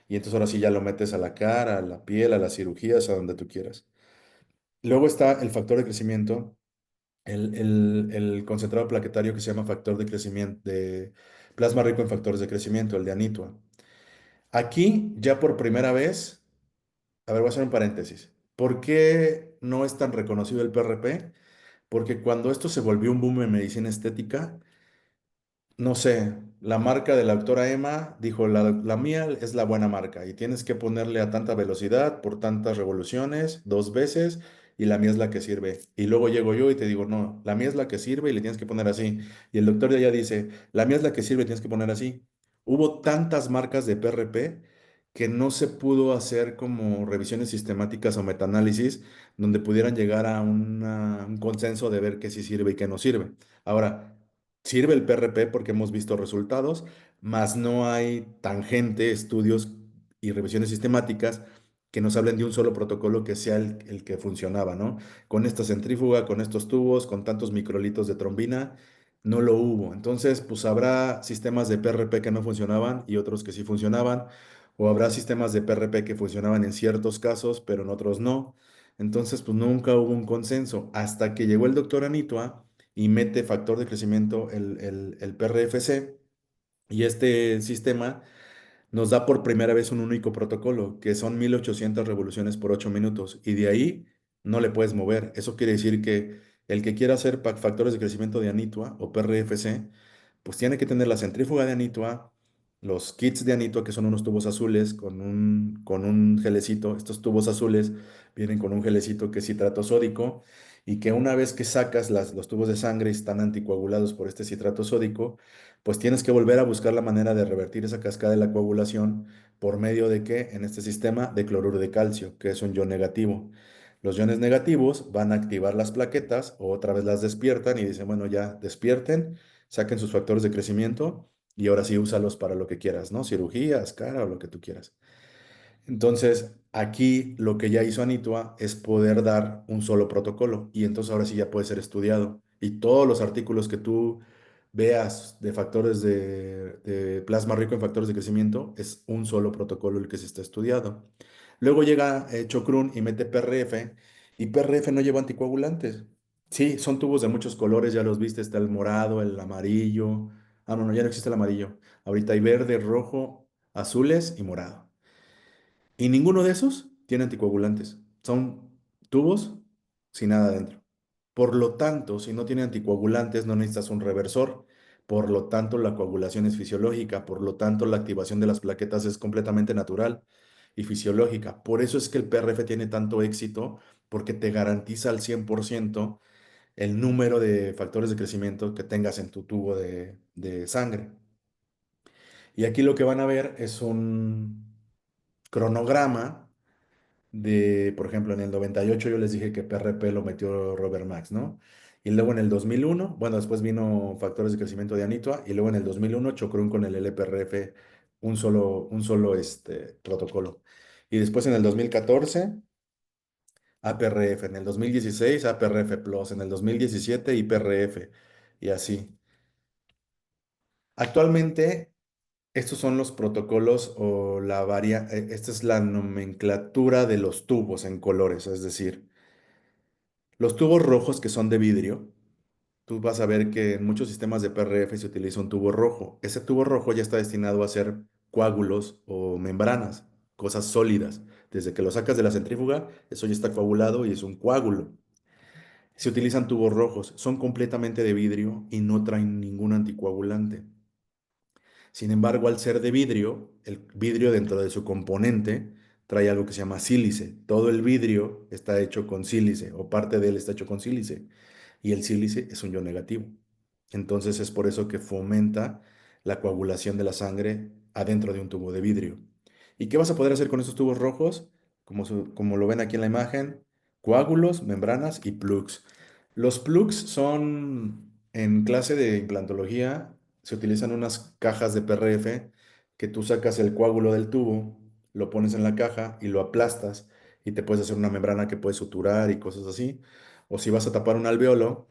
Y entonces ahora sí ya lo metes a la cara, a la piel, a las cirugías, a donde tú quieras. Luego está el factor de crecimiento, el concentrado plaquetario que se llama factor de crecimiento, de plasma rico en factores de crecimiento, el de Anitua. Aquí, ya por primera vez, a ver, voy a hacer un paréntesis. ¿Por qué no es tan reconocido el PRP? Porque cuando esto se volvió un boom en medicina estética, no sé, la marca de la doctora Emma dijo, la mía es la buena marca y tienes que ponerle a tanta velocidad por tantas revoluciones 2 veces y la mía es la que sirve. Y luego llego yo y te digo, no, la mía es la que sirve y le tienes que poner así. Y el doctor de allá dice, la mía es la que sirve y tienes que poner así. Hubo tantas marcas de PRP que no se pudo hacer como revisiones sistemáticas o metaanálisis donde pudieran llegar a un consenso de ver qué sí sirve y qué no sirve. Ahora, sirve el PRP porque hemos visto resultados, mas no hay tangente, estudios y revisiones sistemáticas que nos hablen de un solo protocolo que sea el que funcionaba, ¿no? Con esta centrífuga, con estos tubos, con tantos microlitos de trombina, no lo hubo. Entonces, pues habrá sistemas de PRP que no funcionaban y otros que sí funcionaban, o habrá sistemas de PRP que funcionaban en ciertos casos, pero en otros no. Entonces, pues nunca hubo un consenso hasta que llegó el doctor Anitua y mete factor de crecimiento, el PRFC, y este sistema nos da por primera vez un único protocolo, que son 1800 revoluciones por 8 minutos, y de ahí no le puedes mover. Eso quiere decir que el que quiera hacer factores de crecimiento de Anitua o PRFC, pues tiene que tener la centrífuga de Anitua, los kits de Anitua, que son unos tubos azules con un gelecito. Estos tubos azules vienen con un gelecito que es citrato sódico, y que una vez que sacas los tubos de sangre y están anticoagulados por este citrato sódico, pues tienes que volver a buscar la manera de revertir esa cascada de la coagulación por medio de qué, en este sistema de cloruro de calcio, que es un ion negativo. Los iones negativos van a activar las plaquetas o otra vez las despiertan y dicen, bueno, ya despierten, saquen sus factores de crecimiento y ahora sí úsalos para lo que quieras, ¿no? Cirugías, cara o lo que tú quieras. Entonces, aquí lo que ya hizo Anitua es poder dar un solo protocolo y entonces ahora sí ya puede ser estudiado. Y todos los artículos que tú veas de factores de plasma rico en factores de crecimiento es un solo protocolo el que se está estudiado. Luego llega Chocrun y mete PRF, y PRF no lleva anticoagulantes. Sí, son tubos de muchos colores, ya los viste, está el morado, el amarillo. Ah, no, no, ya no existe el amarillo. Ahorita hay verde, rojo, azules y morado. Y ninguno de esos tiene anticoagulantes. Son tubos sin nada dentro. Por lo tanto, si no tiene anticoagulantes, no necesitas un reversor. Por lo tanto, la coagulación es fisiológica. Por lo tanto, la activación de las plaquetas es completamente natural y fisiológica. Por eso es que el PRF tiene tanto éxito, porque te garantiza al 100% el número de factores de crecimiento que tengas en tu tubo de sangre. Y aquí lo que van a ver es un cronograma por ejemplo, en el 98 yo les dije que PRP lo metió Robert Max, ¿no? Y luego en el 2001, bueno, después vino factores de crecimiento de Anitua, y luego en el 2001 Chocrún con el LPRF, un solo protocolo. Y después en el 2014, APRF, en el 2016 APRF Plus, en el 2017 IPRF, y así. Actualmente, estos son los protocolos o esta es la nomenclatura de los tubos en colores, es decir, los tubos rojos que son de vidrio, tú vas a ver que en muchos sistemas de PRF se utiliza un tubo rojo. Ese tubo rojo ya está destinado a hacer coágulos o membranas, cosas sólidas. Desde que lo sacas de la centrífuga, eso ya está coagulado y es un coágulo. Se utilizan tubos rojos, son completamente de vidrio y no traen ningún anticoagulante. Sin embargo, al ser de vidrio, el vidrio dentro de su componente trae algo que se llama sílice. Todo el vidrio está hecho con sílice o parte de él está hecho con sílice, y el sílice es un ion negativo. Entonces es por eso que fomenta la coagulación de la sangre adentro de un tubo de vidrio. ¿Y qué vas a poder hacer con esos tubos rojos? Como lo ven aquí en la imagen, coágulos, membranas y plugs. Los plugs son, en clase de implantología, se utilizan unas cajas de PRF que tú sacas el coágulo del tubo, lo pones en la caja y lo aplastas, y te puedes hacer una membrana que puedes suturar y cosas así. O si vas a tapar un alveolo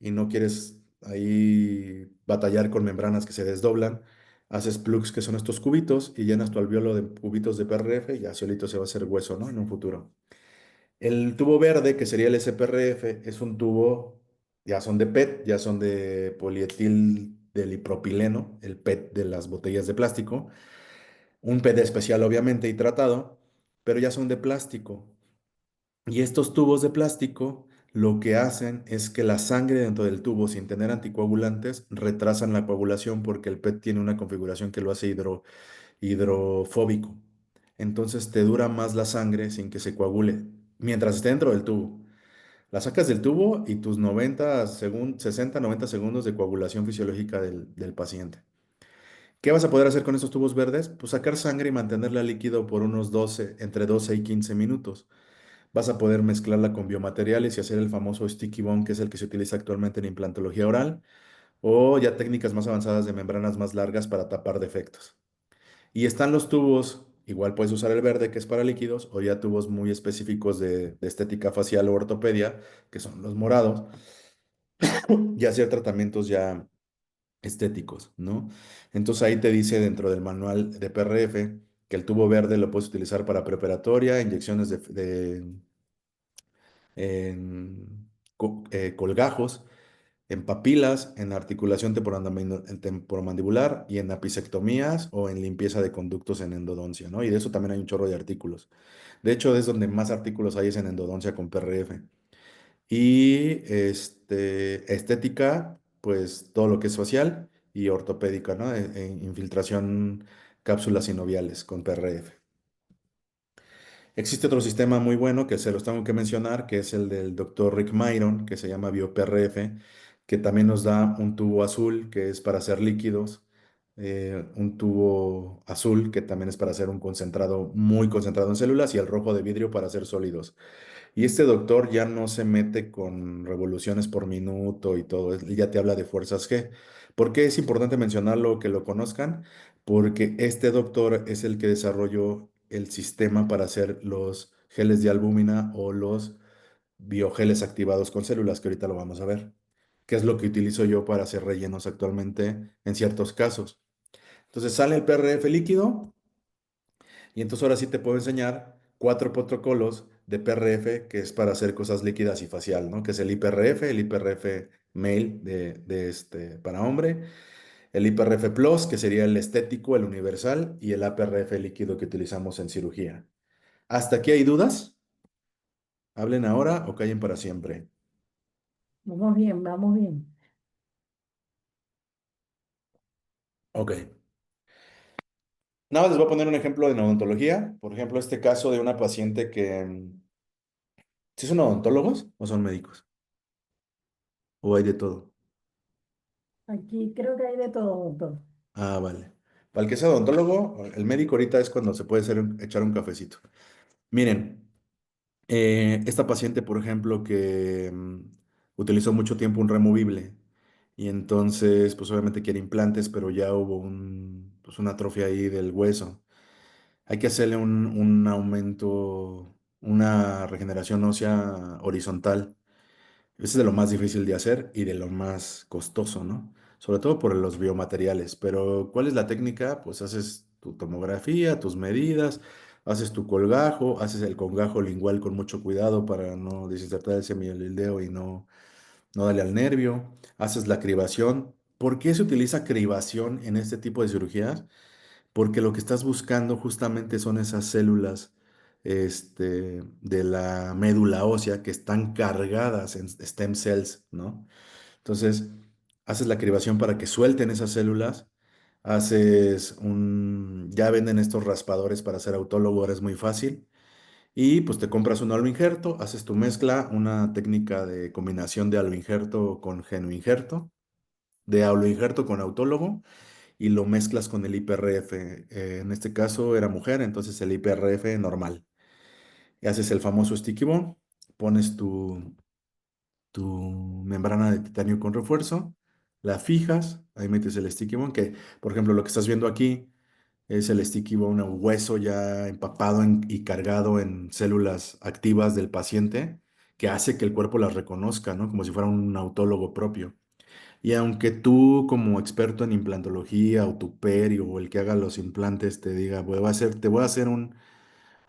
y no quieres ahí batallar con membranas que se desdoblan, haces plugs, que son estos cubitos, y llenas tu alveolo de cubitos de PRF y ya solito se va a hacer hueso, ¿no? En un futuro. El tubo verde, que sería el SPRF, es un tubo, ya son de PET, ya son de polietil del ipropileno, el PET de las botellas de plástico, un PET especial obviamente y tratado, pero ya son de plástico. Y estos tubos de plástico lo que hacen es que la sangre dentro del tubo, sin tener anticoagulantes, retrasan la coagulación porque el PET tiene una configuración que lo hace hidrofóbico. Entonces te dura más la sangre sin que se coagule mientras esté dentro del tubo. La sacas del tubo y tus 60, 90 segundos de coagulación fisiológica del paciente. ¿Qué vas a poder hacer con estos tubos verdes? Pues sacar sangre y mantenerla líquido por unos 12, entre 12 y 15 minutos. Vas a poder mezclarla con biomateriales y hacer el famoso sticky bone, que es el que se utiliza actualmente en implantología oral, o ya técnicas más avanzadas de membranas más largas para tapar defectos. Y están los tubos igual puedes usar el verde, que es para líquidos, o ya tubos muy específicos de estética facial o ortopedia, que son los morados, y hacer tratamientos ya estéticos, ¿no? Entonces ahí te dice dentro del manual de PRF que el tubo verde lo puedes utilizar para preoperatoria, inyecciones colgajos, en papilas, en articulación temporomandibular y en apicectomías o en limpieza de conductos en endodoncia, ¿no? Y de eso también hay un chorro de artículos. De hecho, es donde más artículos hay es en endodoncia con PRF. Y estética, pues todo lo que es facial y ortopédica, ¿no? Infiltración cápsulas sinoviales con PRF. Existe otro sistema muy bueno que se los tengo que mencionar, que es el del doctor Rick Myron, que se llama BioPRF, que también nos da un tubo azul, que es para hacer líquidos, un tubo azul, que también es para hacer un concentrado muy concentrado en células, y el rojo de vidrio para hacer sólidos. Y este doctor ya no se mete con revoluciones por minuto y todo, él ya te habla de fuerzas G. ¿Por qué es importante mencionarlo, que lo conozcan? Porque este doctor es el que desarrolló el sistema para hacer los geles de albúmina o los biogeles activados con células, que ahorita lo vamos a ver, que es lo que utilizo yo para hacer rellenos actualmente en ciertos casos. Entonces sale el PRF líquido y entonces ahora sí te puedo enseñar 4 protocolos de PRF que es para hacer cosas líquidas y facial, ¿no? Que es el IPRF male para hombre, el IPRF Plus, que sería el estético, el universal, y el APRF líquido que utilizamos en cirugía. ¿Hasta aquí hay dudas? Hablen ahora o callen para siempre. Vamos bien, vamos bien. Ok. Nada más les voy a poner un ejemplo de odontología. Por ejemplo, este caso de una paciente que... ¿Sí son odontólogos o son médicos? ¿O hay de todo? Aquí creo que hay de todo, doctor. Ah, vale. Para el que sea odontólogo, el médico ahorita es cuando se puede echar un cafecito. Miren, esta paciente, por ejemplo, que utilizó mucho tiempo un removible y entonces, pues obviamente quiere implantes, pero ya hubo pues una atrofia ahí del hueso. Hay que hacerle un aumento, una regeneración ósea horizontal. Ese es de lo más difícil de hacer y de lo más costoso, ¿no? Sobre todo por los biomateriales. Pero, ¿cuál es la técnica? Pues haces tu tomografía, tus medidas, haces tu colgajo, haces el colgajo lingual con mucho cuidado para no desinsertar el semilindeo y no darle al nervio. Haces la cribación. ¿Por qué se utiliza cribación en este tipo de cirugías? Porque lo que estás buscando justamente son esas células de la médula ósea que están cargadas en stem cells, ¿no? Entonces, haces la cribación para que suelten esas células, ya venden estos raspadores para hacer autólogo, ahora es muy fácil, y pues te compras un aloinjerto, haces tu mezcla, una técnica de combinación de aloinjerto con genoinjerto, de aloinjerto con autólogo, y lo mezclas con el IPRF. En este caso era mujer, entonces el IPRF normal. Y haces el famoso sticky bone, pones tu membrana de titanio con refuerzo, la fijas, ahí metes el sticky bone, que por ejemplo lo que estás viendo aquí es el sticky bone, un hueso ya empapado y cargado en células activas del paciente, que hace que el cuerpo las reconozca, ¿no? Como si fuera un autólogo propio. Y aunque tú como experto en implantología o tu perio o el que haga los implantes te diga, te voy a hacer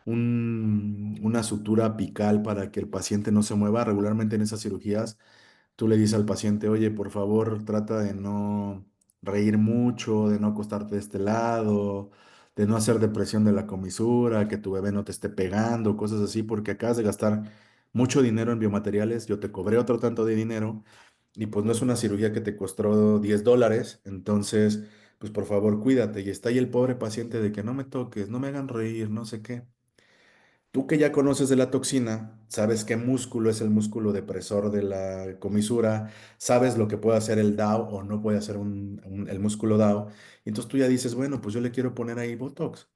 una sutura apical para que el paciente no se mueva, regularmente en esas cirugías tú le dices al paciente, oye, por favor, trata de no reír mucho, de no acostarte de este lado, de no hacer depresión de la comisura, que tu bebé no te esté pegando, cosas así, porque acabas de gastar mucho dinero en biomateriales, yo te cobré otro tanto de dinero y pues no es una cirugía que te costó $10, entonces, pues por favor, cuídate. Y está ahí el pobre paciente de que no me toques, no me hagan reír, no sé qué. Tú que ya conoces de la toxina, sabes qué músculo es el músculo depresor de la comisura, sabes lo que puede hacer el DAO o no puede hacer el músculo DAO, y entonces tú ya dices, bueno, pues yo le quiero poner ahí Botox.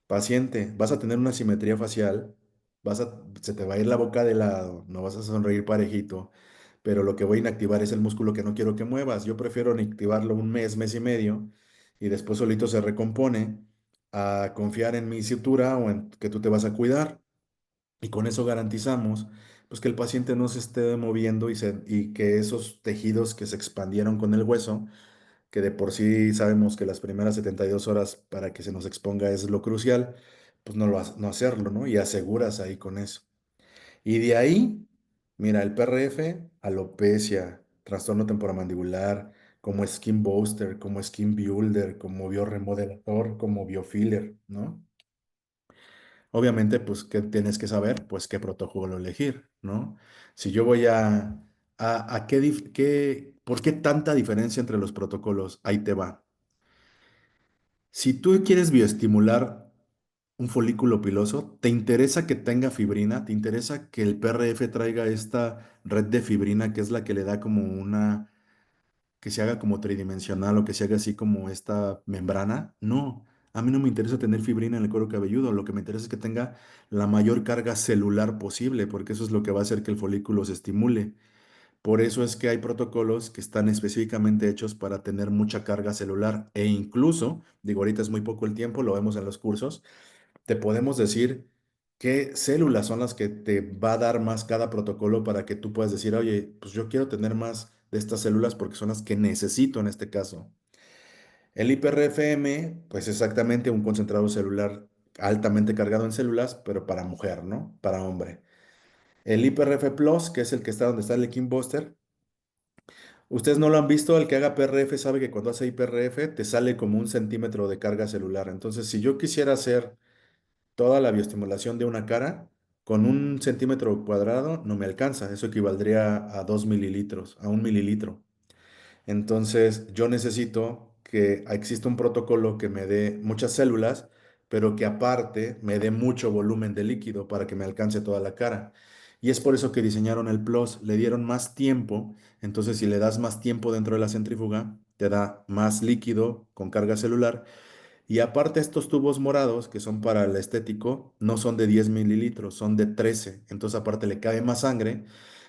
Paciente, vas a tener una simetría facial, se te va a ir la boca de lado, no vas a sonreír parejito, pero lo que voy a inactivar es el músculo que no quiero que muevas. Yo prefiero inactivarlo un mes, mes y medio, y después solito se recompone, a confiar en mi sutura o en que tú te vas a cuidar. Y con eso garantizamos pues que el paciente no se esté moviendo y que esos tejidos que se expandieron con el hueso, que de por sí sabemos que las primeras 72 horas para que se nos exponga es lo crucial, pues no hacerlo, ¿no? Y aseguras ahí con eso. Y de ahí, mira, el PRF, alopecia, trastorno temporomandibular, como skin booster, como skin builder, como bioremodelador, como biofiller, ¿no? Obviamente, pues, ¿qué tienes que saber? Pues, qué protocolo elegir, ¿no? Si yo voy a ¿por qué tanta diferencia entre los protocolos? Ahí te va. Si tú quieres bioestimular un folículo piloso, ¿te interesa que tenga fibrina? ¿Te interesa que el PRF traiga esta red de fibrina que es la que le da como que se haga como tridimensional o que se haga así como esta membrana? No, a mí no me interesa tener fibrina en el cuero cabelludo, lo que me interesa es que tenga la mayor carga celular posible, porque eso es lo que va a hacer que el folículo se estimule. Por eso es que hay protocolos que están específicamente hechos para tener mucha carga celular e incluso, digo, ahorita es muy poco el tiempo, lo vemos en los cursos, te podemos decir qué células son las que te va a dar más cada protocolo para que tú puedas decir, oye, pues yo quiero tener más de estas células porque son las que necesito en este caso. El IPRFM, pues exactamente un concentrado celular altamente cargado en células, pero para mujer, ¿no? Para hombre. El IPRF Plus, que es el que está donde está el King Buster. Ustedes no lo han visto, el que haga PRF sabe que cuando hace IPRF te sale como 1 centímetro de carga celular. Entonces, si yo quisiera hacer toda la bioestimulación de una cara, con 1 centímetro cuadrado no me alcanza. Eso equivaldría a 2 mililitros, a 1 mililitro. Entonces, yo necesito que exista un protocolo que me dé muchas células, pero que aparte me dé mucho volumen de líquido para que me alcance toda la cara. Y es por eso que diseñaron el Plus, le dieron más tiempo. Entonces, si le das más tiempo dentro de la centrífuga, te da más líquido con carga celular y aparte estos tubos morados, que son para el estético, no son de 10 mililitros, son de 13. Entonces aparte le cabe más sangre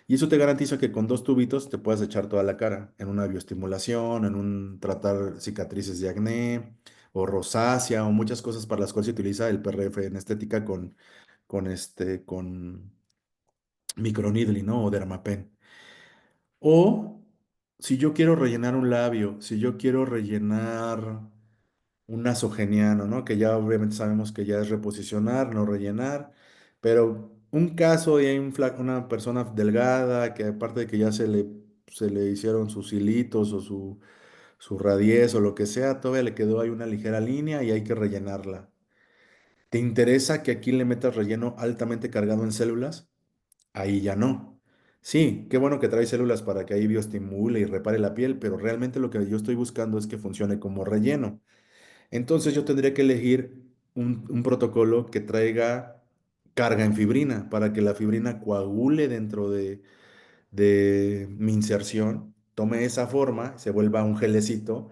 y eso te garantiza que con 2 tubitos te puedes echar toda la cara en una bioestimulación, en un tratar cicatrices de acné o rosácea o muchas cosas para las cuales se utiliza el PRF en estética con microneedling, ¿no? O dermapen. O si yo quiero rellenar un labio, si yo quiero rellenar un nasogeniano, ¿no? Que ya obviamente sabemos que ya es reposicionar, no rellenar, pero un caso de una persona delgada que aparte de que ya se le hicieron sus hilitos o su radiez o lo que sea, todavía le quedó ahí una ligera línea y hay que rellenarla. ¿Te interesa que aquí le metas relleno altamente cargado en células? Ahí ya no. Sí, qué bueno que trae células para que ahí bioestimule y repare la piel, pero realmente lo que yo estoy buscando es que funcione como relleno. Entonces yo tendría que elegir un protocolo que traiga carga en fibrina para que la fibrina coagule dentro de mi inserción, tome esa forma, se vuelva un gelecito,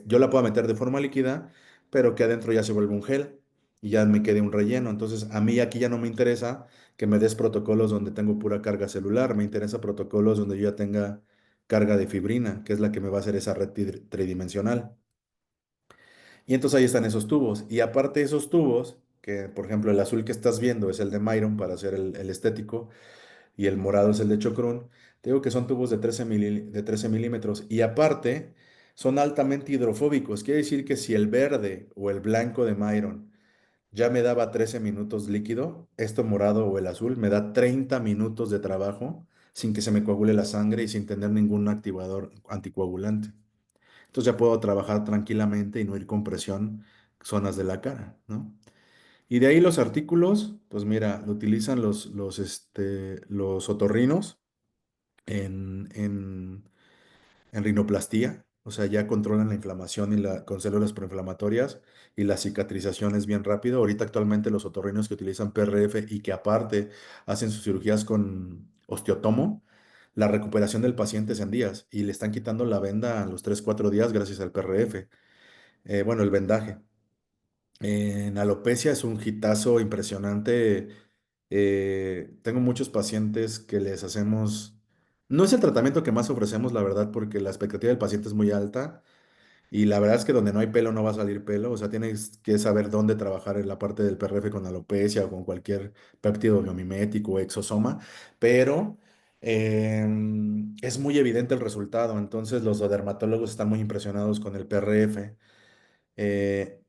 yo la pueda meter de forma líquida, pero que adentro ya se vuelva un gel y ya me quede un relleno. Entonces a mí aquí ya no me interesa que me des protocolos donde tengo pura carga celular, me interesa protocolos donde yo ya tenga carga de fibrina, que es la que me va a hacer esa red tridimensional. Y entonces ahí están esos tubos. Y aparte de esos tubos, que por ejemplo el azul que estás viendo es el de Myron para hacer el estético y el morado es el de Chocrun, te digo que son tubos de 13 milímetros. Y aparte son altamente hidrofóbicos. Quiere decir que si el verde o el blanco de Myron ya me daba 13 minutos líquido, esto morado o el azul me da 30 minutos de trabajo sin que se me coagule la sangre y sin tener ningún activador anticoagulante. Entonces ya puedo trabajar tranquilamente y no ir con presión zonas de la cara, ¿no? Y de ahí los artículos, pues mira, lo utilizan los otorrinos en rinoplastía, o sea, ya controlan la inflamación con células proinflamatorias y la cicatrización es bien rápido. Ahorita actualmente los otorrinos que utilizan PRF y que aparte hacen sus cirugías con osteotomo, la recuperación del paciente es en días y le están quitando la venda a los 3 4 días gracias al PRF. Bueno, el vendaje. En alopecia es un hitazo impresionante. Tengo muchos pacientes que les hacemos, no es el tratamiento que más ofrecemos, la verdad, porque la expectativa del paciente es muy alta Y la verdad es que donde no hay pelo no va a salir pelo, o sea, tienes que saber dónde trabajar en la parte del PRF con alopecia o con cualquier péptido biomimético o exosoma, pero es muy evidente el resultado, entonces los dermatólogos están muy impresionados con el PRF,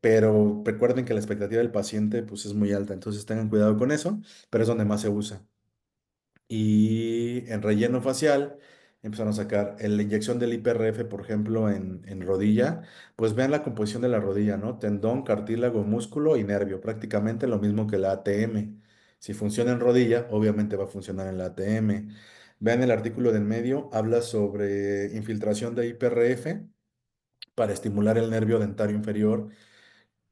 pero recuerden que la expectativa del paciente pues es muy alta, entonces tengan cuidado con eso, pero es donde más se usa. Y en relleno facial empezaron a sacar la inyección del IPRF, por ejemplo, en rodilla, pues vean la composición de la rodilla, ¿no? Tendón, cartílago, músculo y nervio, prácticamente lo mismo que la ATM. Si funciona en rodilla, obviamente va a funcionar en la ATM. Vean el artículo del medio, habla sobre infiltración de IPRF para estimular el nervio dentario inferior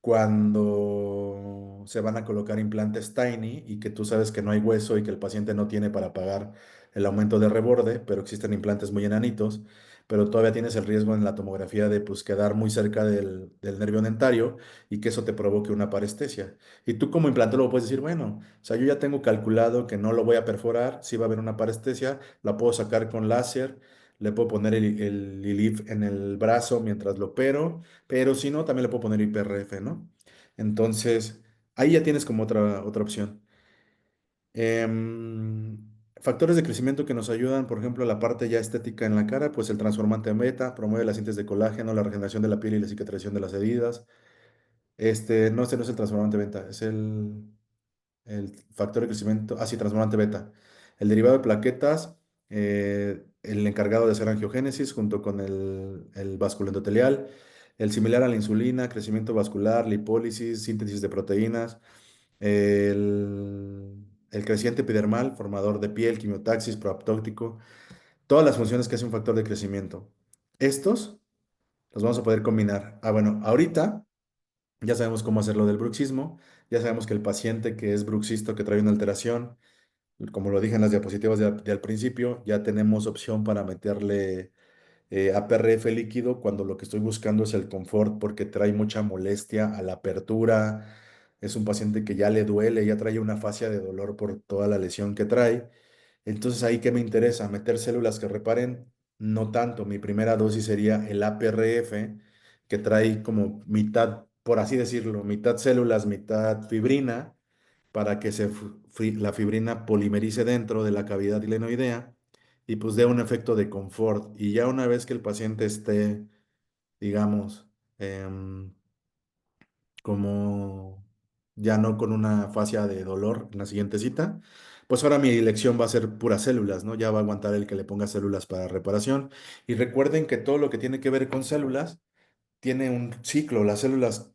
cuando se van a colocar implantes tiny y que tú sabes que no hay hueso y que el paciente no tiene para pagar el aumento de reborde, pero existen implantes muy enanitos, pero todavía tienes el riesgo en la tomografía de pues, quedar muy cerca del nervio dentario y que eso te provoque una parestesia. Y tú como implantólogo puedes decir, bueno, o sea, yo ya tengo calculado que no lo voy a perforar, si va a haber una parestesia, la puedo sacar con láser. Le puedo poner el ILIF en el brazo mientras lo opero, pero si no, también le puedo poner IPRF, ¿no? Entonces, ahí ya tienes como otra opción. Em, Factores de crecimiento que nos ayudan, por ejemplo, la parte ya estética en la cara, pues el transformante beta promueve la síntesis de colágeno, la regeneración de la piel y la cicatrización de las heridas. Este no es el transformante beta, es el factor de crecimiento, sí, transformante beta. El derivado de plaquetas, el encargado de hacer angiogénesis junto con el vasculo endotelial, el similar a la insulina, crecimiento vascular, lipólisis, síntesis de proteínas, el creciente epidermal, formador de piel, quimiotaxis, proaptóptico, todas las funciones que hace un factor de crecimiento. Estos los vamos a poder combinar. Bueno, ahorita ya sabemos cómo hacerlo del bruxismo, ya sabemos que el paciente que es bruxisto, que trae una alteración, como lo dije en las diapositivas de al principio, ya tenemos opción para meterle APRF líquido cuando lo que estoy buscando es el confort porque trae mucha molestia a la apertura. Es un paciente que ya le duele, ya trae una fascia de dolor por toda la lesión que trae. Entonces ahí qué me interesa, meter células que reparen, no tanto. Mi primera dosis sería el APRF, que trae como mitad, por así decirlo, mitad células, mitad fibrina, para que la fibrina polimerice dentro de la cavidad glenoidea y pues dé un efecto de confort. Y ya una vez que el paciente esté, digamos, em, como ya no con una fascia de dolor en la siguiente cita, pues ahora mi elección va a ser puras células, ¿no? Ya va a aguantar el que le ponga células para reparación. Y recuerden que todo lo que tiene que ver con células tiene un ciclo. Las células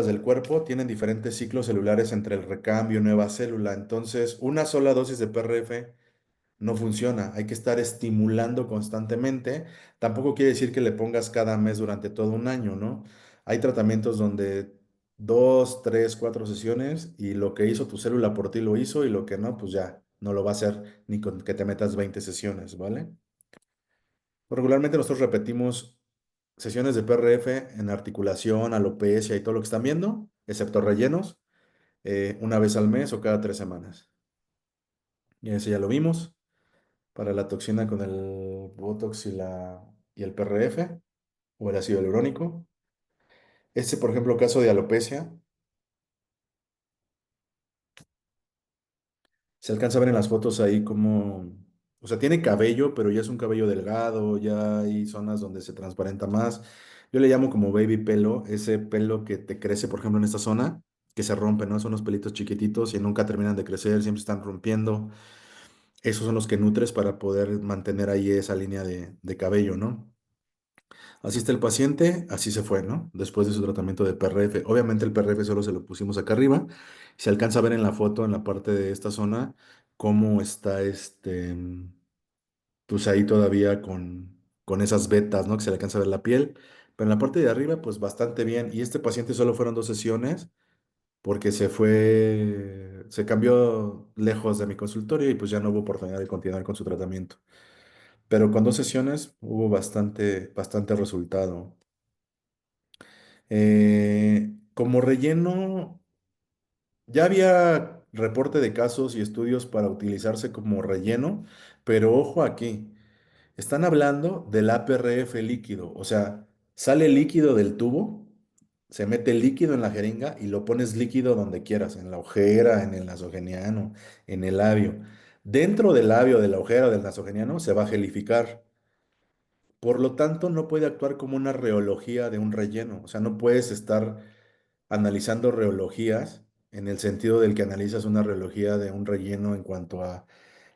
del cuerpo tienen diferentes ciclos celulares entre el recambio y nueva célula. Entonces, una sola dosis de PRF no funciona. Hay que estar estimulando constantemente. Tampoco quiere decir que le pongas cada mes durante todo un año, ¿no? Hay tratamientos donde 2, 3, 4 sesiones y lo que hizo tu célula por ti lo hizo y lo que no, pues ya no lo va a hacer ni con que te metas 20 sesiones, ¿vale? Regularmente nosotros repetimos sesiones de PRF en articulación, alopecia y todo lo que están viendo, excepto rellenos, una vez al mes o cada 3 semanas. Y ese ya lo vimos. Para la toxina con el Botox y el PRF o el ácido hialurónico. Este, por ejemplo, caso de alopecia, se alcanza a ver en las fotos ahí como, o sea, tiene cabello, pero ya es un cabello delgado, ya hay zonas donde se transparenta más. Yo le llamo como baby pelo, ese pelo que te crece, por ejemplo, en esta zona, que se rompe, ¿no? Son unos pelitos chiquititos y nunca terminan de crecer, siempre están rompiendo. Esos son los que nutres para poder mantener ahí esa línea de cabello, ¿no? Así está el paciente, así se fue, ¿no? Después de su tratamiento de PRF. Obviamente el PRF solo se lo pusimos acá arriba. Se alcanza a ver en la foto, en la parte de esta zona, cómo está pues ahí todavía con esas vetas, ¿no? Que se le alcanza a ver la piel. Pero en la parte de arriba, pues bastante bien. Y este paciente solo fueron 2 sesiones porque se cambió lejos de mi consultorio y pues ya no hubo oportunidad de continuar con su tratamiento. Pero con 2 sesiones hubo bastante resultado. Como relleno, ya había reporte de casos y estudios para utilizarse como relleno, pero ojo aquí, Están hablando del APRF líquido, o sea, sale líquido del tubo, se mete líquido en la jeringa y lo pones líquido donde quieras, en la ojera, en el nasogeniano, en el labio. Dentro del labio, de la ojera o del nasogeniano se va a gelificar. Por lo tanto, no puede actuar como una reología de un relleno. O sea, no puedes estar analizando reologías en el sentido del que analizas una reología de un relleno en cuanto a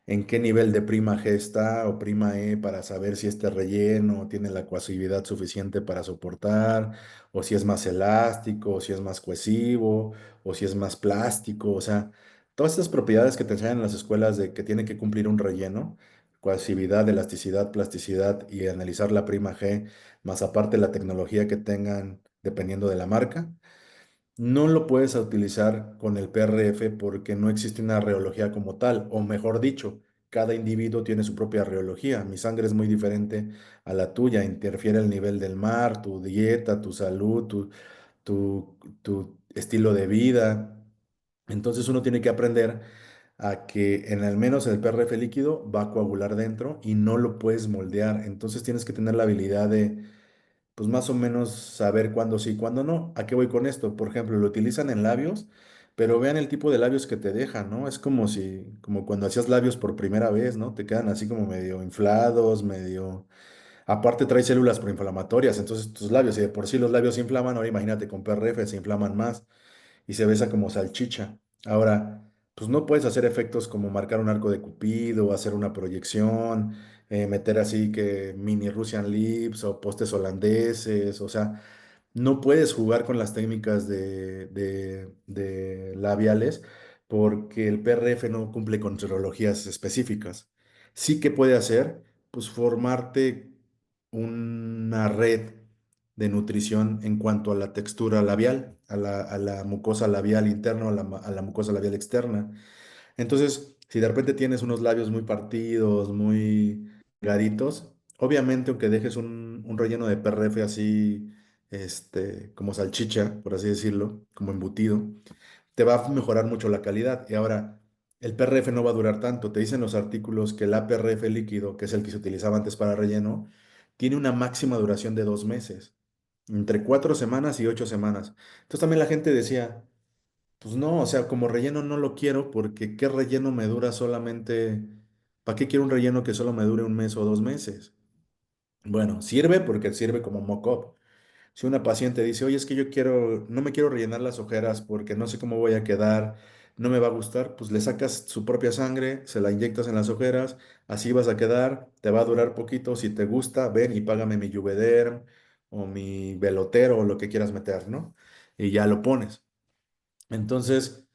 en qué nivel de prima G está o prima E para saber si este relleno tiene la cohesividad suficiente para soportar, o si es más elástico, o si es más cohesivo, o si es más plástico. O sea, todas estas propiedades que te enseñan en las escuelas de que tiene que cumplir un relleno, cohesividad, elasticidad, plasticidad y analizar la prima G, más aparte la tecnología que tengan dependiendo de la marca. No lo puedes utilizar con el PRF porque no existe una reología como tal, o mejor dicho, cada individuo tiene su propia reología. Mi sangre es muy diferente a la tuya, interfiere el nivel del mar, tu dieta, tu salud, tu estilo de vida. Entonces uno tiene que aprender a que en al menos el PRF líquido va a coagular dentro y no lo puedes moldear. Entonces tienes que tener la habilidad de pues más o menos saber cuándo sí, cuándo no. ¿A qué voy con esto? Por ejemplo, lo utilizan en labios, pero vean el tipo de labios que te dejan, ¿no? Es como si, como cuando hacías labios por primera vez, ¿no? Te quedan así como medio inflados, medio... Aparte trae células proinflamatorias, entonces tus labios, si de por sí los labios se inflaman, ahora imagínate con PRF se inflaman más y se besa como salchicha. Ahora, pues no puedes hacer efectos como marcar un arco de Cupido, hacer una proyección, meter así que mini Russian lips o postes holandeses, o sea, no puedes jugar con las técnicas de labiales porque el PRF no cumple con serologías específicas. Sí que puede hacer, pues formarte una red de nutrición en cuanto a la textura labial, a la mucosa labial interna, a la mucosa labial externa. Entonces, si de repente tienes unos labios muy partidos, muy delgaditos, obviamente aunque dejes un relleno de PRF así, como salchicha, por así decirlo, como embutido, te va a mejorar mucho la calidad. Y ahora, el PRF no va a durar tanto. Te dicen los artículos que el APRF líquido, que es el que se utilizaba antes para relleno, tiene una máxima duración de 2 meses, entre 4 semanas y 8 semanas. Entonces también la gente decía, pues no, o sea, como relleno no lo quiero porque ¿qué relleno me dura solamente? ¿Para qué quiero un relleno que solo me dure un mes o 2 meses? Bueno, sirve porque sirve como mock-up. Si una paciente dice, oye, es que yo quiero, no me quiero rellenar las ojeras porque no sé cómo voy a quedar, no me va a gustar, pues le sacas su propia sangre, se la inyectas en las ojeras, así vas a quedar, te va a durar poquito, si te gusta, ven y págame mi Juvederm o mi Velotero o lo que quieras meter, ¿no? Y ya lo pones. Entonces,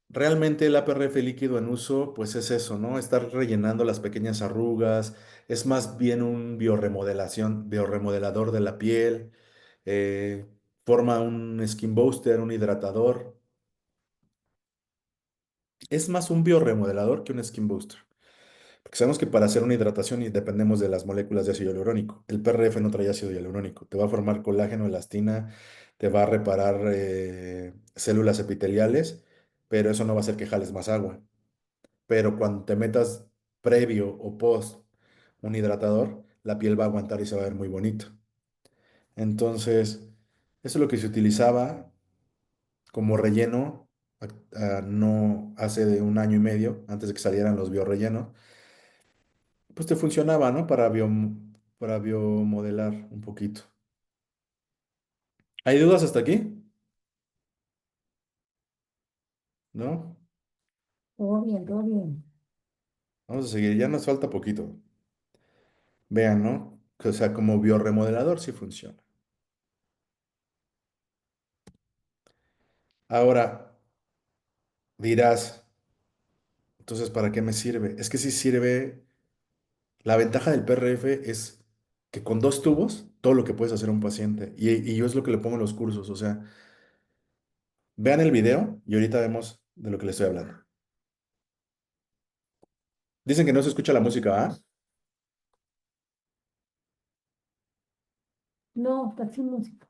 realmente el APRF líquido en uso, pues es eso, ¿no? Estar rellenando las pequeñas arrugas, es más bien un bioremodelador de la piel, eh, forma un skin booster, un hidratador. Es más un bioremodelador que un skin booster. Porque sabemos que para hacer una hidratación y dependemos de las moléculas de ácido hialurónico. El PRF no trae ácido hialurónico. Te va a formar colágeno, elastina, te va a reparar células epiteliales, pero eso no va a hacer que jales más agua. Pero cuando te metas previo o post un hidratador, la piel va a aguantar y se va a ver muy bonito. Entonces, eso es lo que se utilizaba como relleno, no hace de un año y medio, antes de que salieran los biorellenos, pues te funcionaba, ¿no? Para biomodelar un poquito. ¿Hay dudas hasta aquí? ¿No? Todo bien, todo bien. Vamos a seguir, ya nos falta poquito. Vean, ¿no? O sea, como bioremodelador sí funciona. Ahora dirás, entonces, ¿para qué me sirve? Es que sí sirve. La ventaja del PRF es que con 2 tubos, todo lo que puedes hacer a un paciente. Y yo es lo que le pongo en los cursos. O sea, vean el video y ahorita vemos de lo que les estoy hablando. Dicen que no se escucha la música, ¿ah? No, está sin música.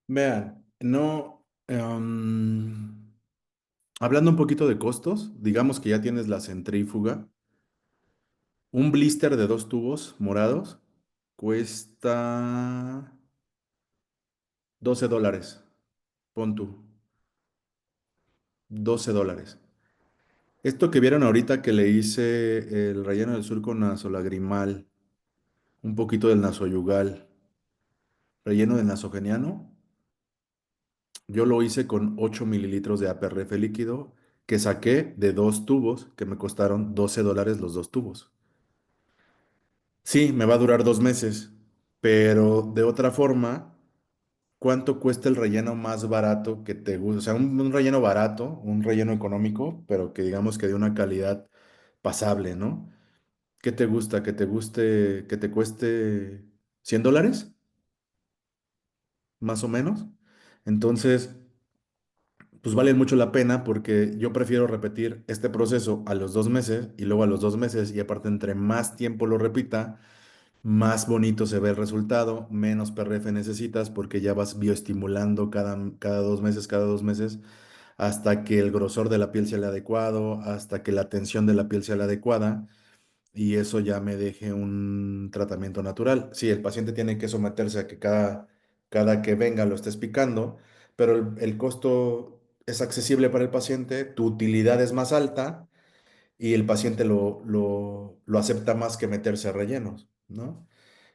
Vean, no, hablando un poquito de costos, digamos que ya tienes la centrífuga. Un blister de 2 tubos morados cuesta $12. Pon tú, $12. Esto que vieron ahorita que le hice el relleno del surco nasolagrimal, un poquito del nasoyugal, relleno de nasogeniano, yo lo hice con 8 mililitros de APRF líquido que saqué de 2 tubos que me costaron $12 los 2 tubos. Sí, me va a durar 2 meses, pero de otra forma, ¿cuánto cuesta el relleno más barato que te gusta? O sea, un relleno barato, un relleno económico, pero que digamos que de una calidad pasable, ¿no? ¿Qué te gusta? ¿Que te guste, que te cueste $100? Más o menos. Entonces, pues vale mucho la pena porque yo prefiero repetir este proceso a los 2 meses y luego a los 2 meses y aparte entre más tiempo lo repita, más bonito se ve el resultado, menos PRF necesitas porque ya vas bioestimulando cada 2 meses, hasta que el grosor de la piel sea el adecuado, hasta que la tensión de la piel sea la adecuada y eso ya me deje un tratamiento natural. Sí, el paciente tiene que someterse a que cada que venga lo estés picando, pero el costo es accesible para el paciente, tu utilidad es más alta y el paciente lo acepta más que meterse a rellenos, ¿no?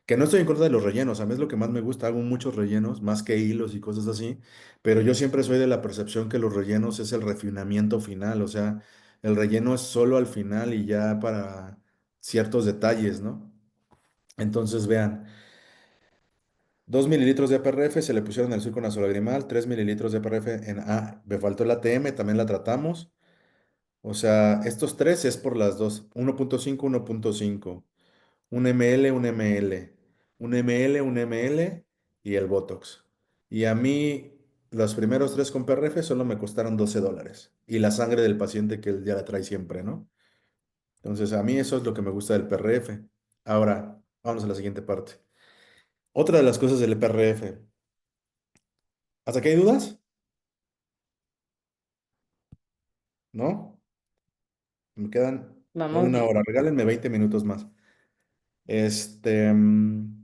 Que no estoy en contra de los rellenos, a mí es lo que más me gusta, hago muchos rellenos, más que hilos y cosas así, pero yo siempre soy de la percepción que los rellenos es el refinamiento final, o sea, el relleno es solo al final y ya para ciertos detalles, ¿no? Entonces, vean, 2 mililitros de APRF se le pusieron el surco nasolagrimal, 3 mililitros de APRF me faltó el ATM, también la tratamos, o sea, estos tres es por las dos, 1.5, 1.5. Un ml, un ml, un ml, un ml y el Botox. Y a mí los primeros tres con PRF solo me costaron $12. Y la sangre del paciente que él ya la trae siempre, ¿no? Entonces a mí eso es lo que me gusta del PRF. Ahora, vamos a la siguiente parte. Otra de las cosas del PRF. ¿Hasta aquí hay dudas? ¿No? Me quedan Vamos una bien. hora. Regálenme 20 minutos más. Este... mm,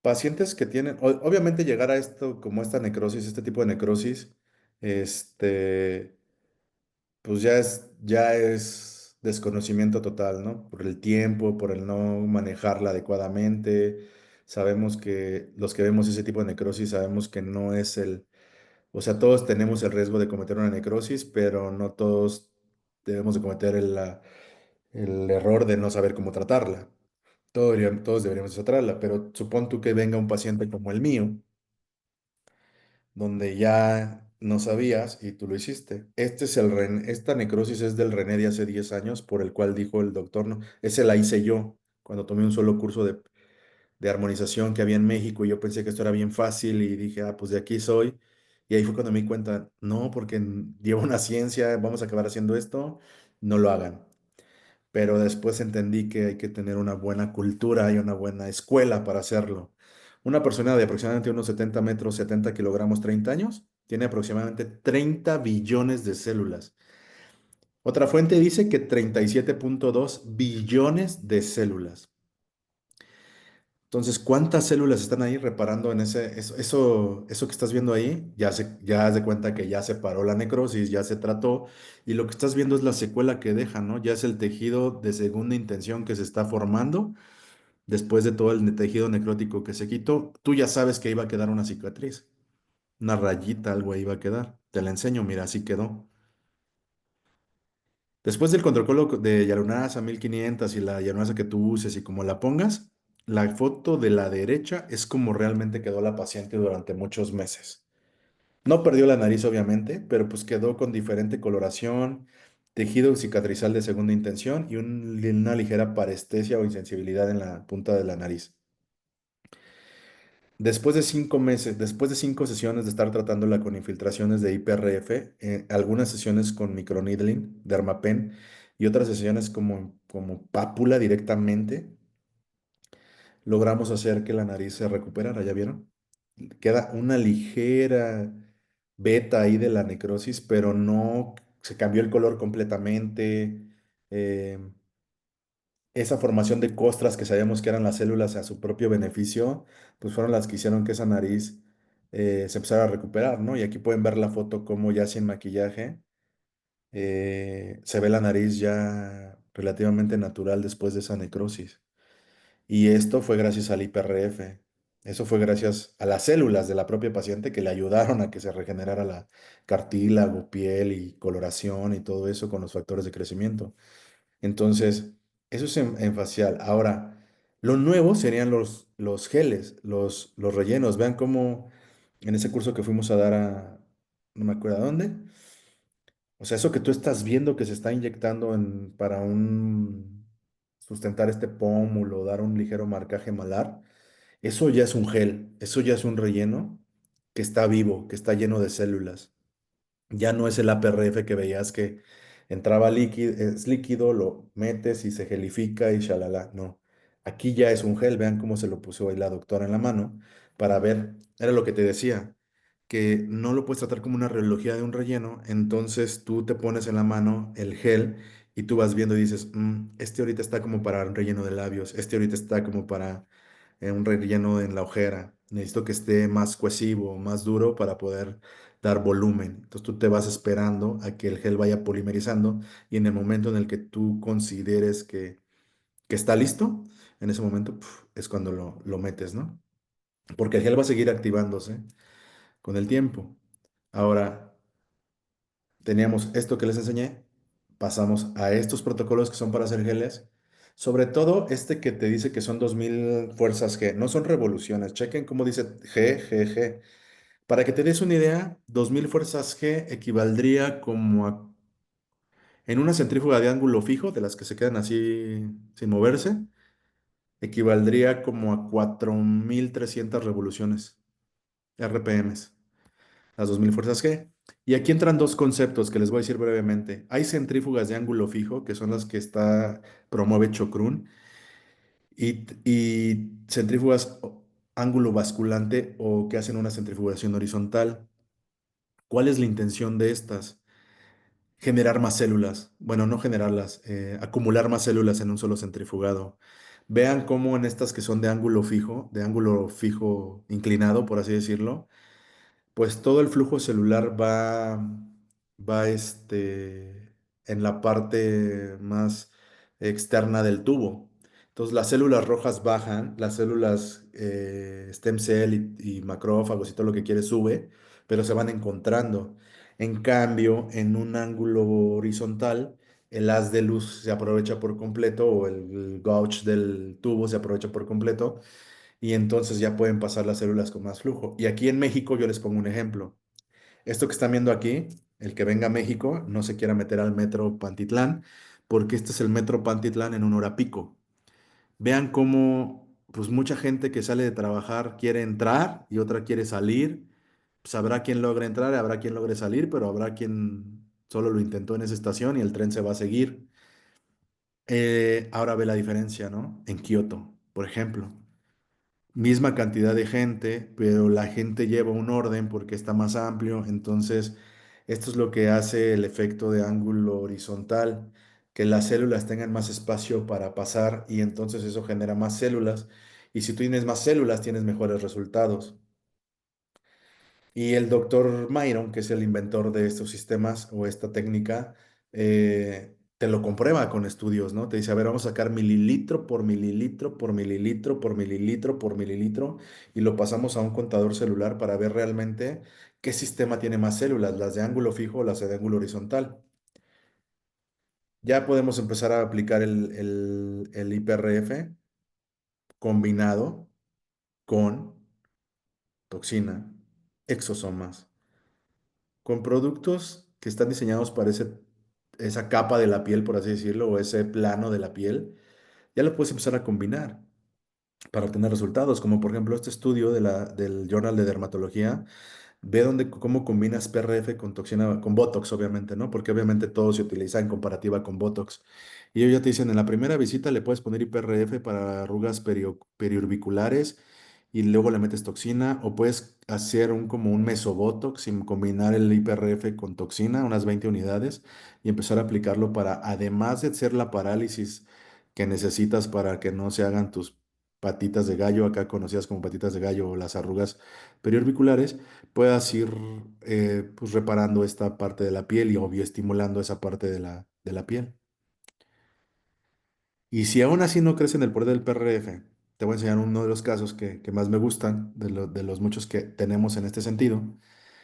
Pacientes que tienen, obviamente llegar a esto, como esta necrosis, este tipo de necrosis, este, pues ya es desconocimiento total, ¿no? Por el tiempo, por el no manejarla adecuadamente. Sabemos que los que vemos ese tipo de necrosis sabemos que no es o sea, todos tenemos el riesgo de cometer una necrosis, pero no todos debemos de cometer el error de no saber cómo tratarla. Todos deberíamos tratarla, pero supón tú que venga un paciente como el mío, donde ya no sabías y tú lo hiciste. Esta necrosis es del René de hace 10 años, por el cual dijo el doctor, no, ese la hice yo cuando tomé un solo curso de armonización que había en México y yo pensé que esto era bien fácil y dije, ah, pues de aquí soy. Y ahí fue cuando me di cuenta, no, porque lleva una ciencia, vamos a acabar haciendo esto, no lo hagan. Pero después entendí que hay que tener una buena cultura y una buena escuela para hacerlo. Una persona de aproximadamente unos 70 metros, 70 kilogramos, 30 años, tiene aproximadamente 30 billones de células. Otra fuente dice que 37.2 billones de células. Entonces, ¿cuántas células están ahí reparando en eso que estás viendo ahí? Ya haz de cuenta que ya se paró la necrosis, ya se trató, y lo que estás viendo es la secuela que deja, ¿no? Ya es el tejido de segunda intención que se está formando después de todo el tejido necrótico que se quitó. Tú ya sabes que iba a quedar una cicatriz, una rayita, algo ahí iba a quedar. Te la enseño, mira, así quedó. Después del control de Yaronasa 1500 y la Yaronasa que tú uses y como la pongas, la foto de la derecha es como realmente quedó la paciente durante muchos meses. No perdió la nariz, obviamente, pero pues quedó con diferente coloración, tejido cicatrizal de segunda intención y una ligera parestesia o insensibilidad en la punta de la nariz. Después de 5 meses, después de 5 sesiones de estar tratándola con infiltraciones de IPRF, algunas sesiones con microneedling, Dermapen, y otras sesiones como pápula directamente, logramos hacer que la nariz se recuperara, ¿ya vieron? queda una ligera beta ahí de la necrosis, pero no se cambió el color completamente. eh, Esa formación de costras que sabíamos que eran las células a su propio beneficio, pues fueron las que hicieron que esa nariz se empezara a recuperar, ¿no? Y aquí pueden ver la foto como ya sin maquillaje se ve la nariz ya relativamente natural después de esa necrosis. Y esto fue gracias al IPRF. Eso fue gracias a las células de la propia paciente que le ayudaron a que se regenerara la cartílago, piel y coloración y todo eso con los factores de crecimiento. Entonces, eso es en facial. Ahora, lo nuevo serían los geles, los rellenos. Vean cómo en ese curso que fuimos a dar a, no me acuerdo a dónde, o sea, eso que tú estás viendo que se está inyectando para sustentar este pómulo, dar un ligero marcaje malar, eso ya es un gel, eso ya es un relleno que está vivo, que está lleno de células. Ya no es el APRF que veías que entraba líquido, es líquido, lo metes y se gelifica y shalala. No, aquí ya es un gel, vean cómo se lo puso ahí la doctora en la mano para ver, era lo que te decía, que no lo puedes tratar como una radiología de un relleno, entonces tú te pones en la mano el gel y tú vas viendo y dices, este ahorita está como para un relleno de labios, este ahorita está como para un relleno en la ojera. Necesito que esté más cohesivo, más duro para poder dar volumen. Entonces tú te vas esperando a que el gel vaya polimerizando y en el momento en el que tú consideres que está listo, en ese momento es cuando lo metes, ¿no? Porque el gel va a seguir activándose con el tiempo. Ahora, teníamos esto que les enseñé, pasamos a estos protocolos que son para hacer geles. Sobre todo este que te dice que son 2000 fuerzas G, no son revoluciones. Chequen cómo dice G, G, G. Para que te des una idea, 2000 fuerzas G equivaldría como en una centrífuga de ángulo fijo, de las que se quedan así sin moverse, equivaldría como a 4300 revoluciones, RPMs, las 2000 fuerzas G. Y aquí entran dos conceptos que les voy a decir brevemente. Hay centrífugas de ángulo fijo, que son las que promueve Chocrún, y centrífugas ángulo basculante o que hacen una centrifugación horizontal. ¿Cuál es la intención de estas? Generar más células. Bueno, no generarlas, acumular más células en un solo centrifugado. Vean cómo en estas que son de ángulo fijo inclinado, por así decirlo, pues todo el flujo celular va en la parte más externa del tubo. Entonces las células rojas bajan, las células stem cell y macrófagos y todo lo que quieres sube, pero se van encontrando. En cambio, en un ángulo horizontal, el haz de luz se aprovecha por completo o el gauge del tubo se aprovecha por completo y entonces ya pueden pasar las células con más flujo. Y aquí en México yo les pongo un ejemplo. Esto que están viendo aquí, el que venga a México no se quiera meter al metro Pantitlán, porque este es el metro Pantitlán en un hora pico. Vean cómo, pues mucha gente que sale de trabajar quiere entrar y otra quiere salir. Pues habrá quien logre entrar, habrá quien logre salir, pero habrá quien solo lo intentó en esa estación y el tren se va a seguir. Ahora ve la diferencia, ¿no? En Kioto, por ejemplo. Misma cantidad de gente, pero la gente lleva un orden porque está más amplio. Entonces, esto es lo que hace el efecto de ángulo horizontal, que las células tengan más espacio para pasar y entonces eso genera más células. Y si tú tienes más células, tienes mejores resultados. Y el doctor Myron, que es el inventor de estos sistemas o esta técnica, te lo comprueba con estudios, ¿no? Te dice, a ver, vamos a sacar mililitro por mililitro por mililitro por mililitro por mililitro y lo pasamos a un contador celular para ver realmente qué sistema tiene más células, las de ángulo fijo o las de ángulo horizontal. Ya podemos empezar a aplicar el IPRF combinado con toxina, exosomas con productos que están diseñados para esa capa de la piel, por así decirlo, o ese plano de la piel, ya lo puedes empezar a combinar para obtener resultados, como por ejemplo este estudio del Journal de Dermatología, ve cómo combinas PRF con toxina, con Botox, obviamente, ¿no? Porque obviamente todo se utiliza en comparativa con Botox. Y ellos ya te dicen, en la primera visita le puedes poner IPRF para arrugas periorbiculares y luego le metes toxina, o puedes hacer como un mesobotox sin combinar el IPRF con toxina, unas 20 unidades, y empezar a aplicarlo para, además de hacer la parálisis que necesitas para que no se hagan tus patitas de gallo, acá conocidas como patitas de gallo o las arrugas periorbiculares, puedas ir pues reparando esta parte de la piel y obvio estimulando esa parte de la piel. Y si aún así no crece en el poder del PRF, te voy a enseñar uno de los casos que más me gustan, de los muchos que tenemos en este sentido,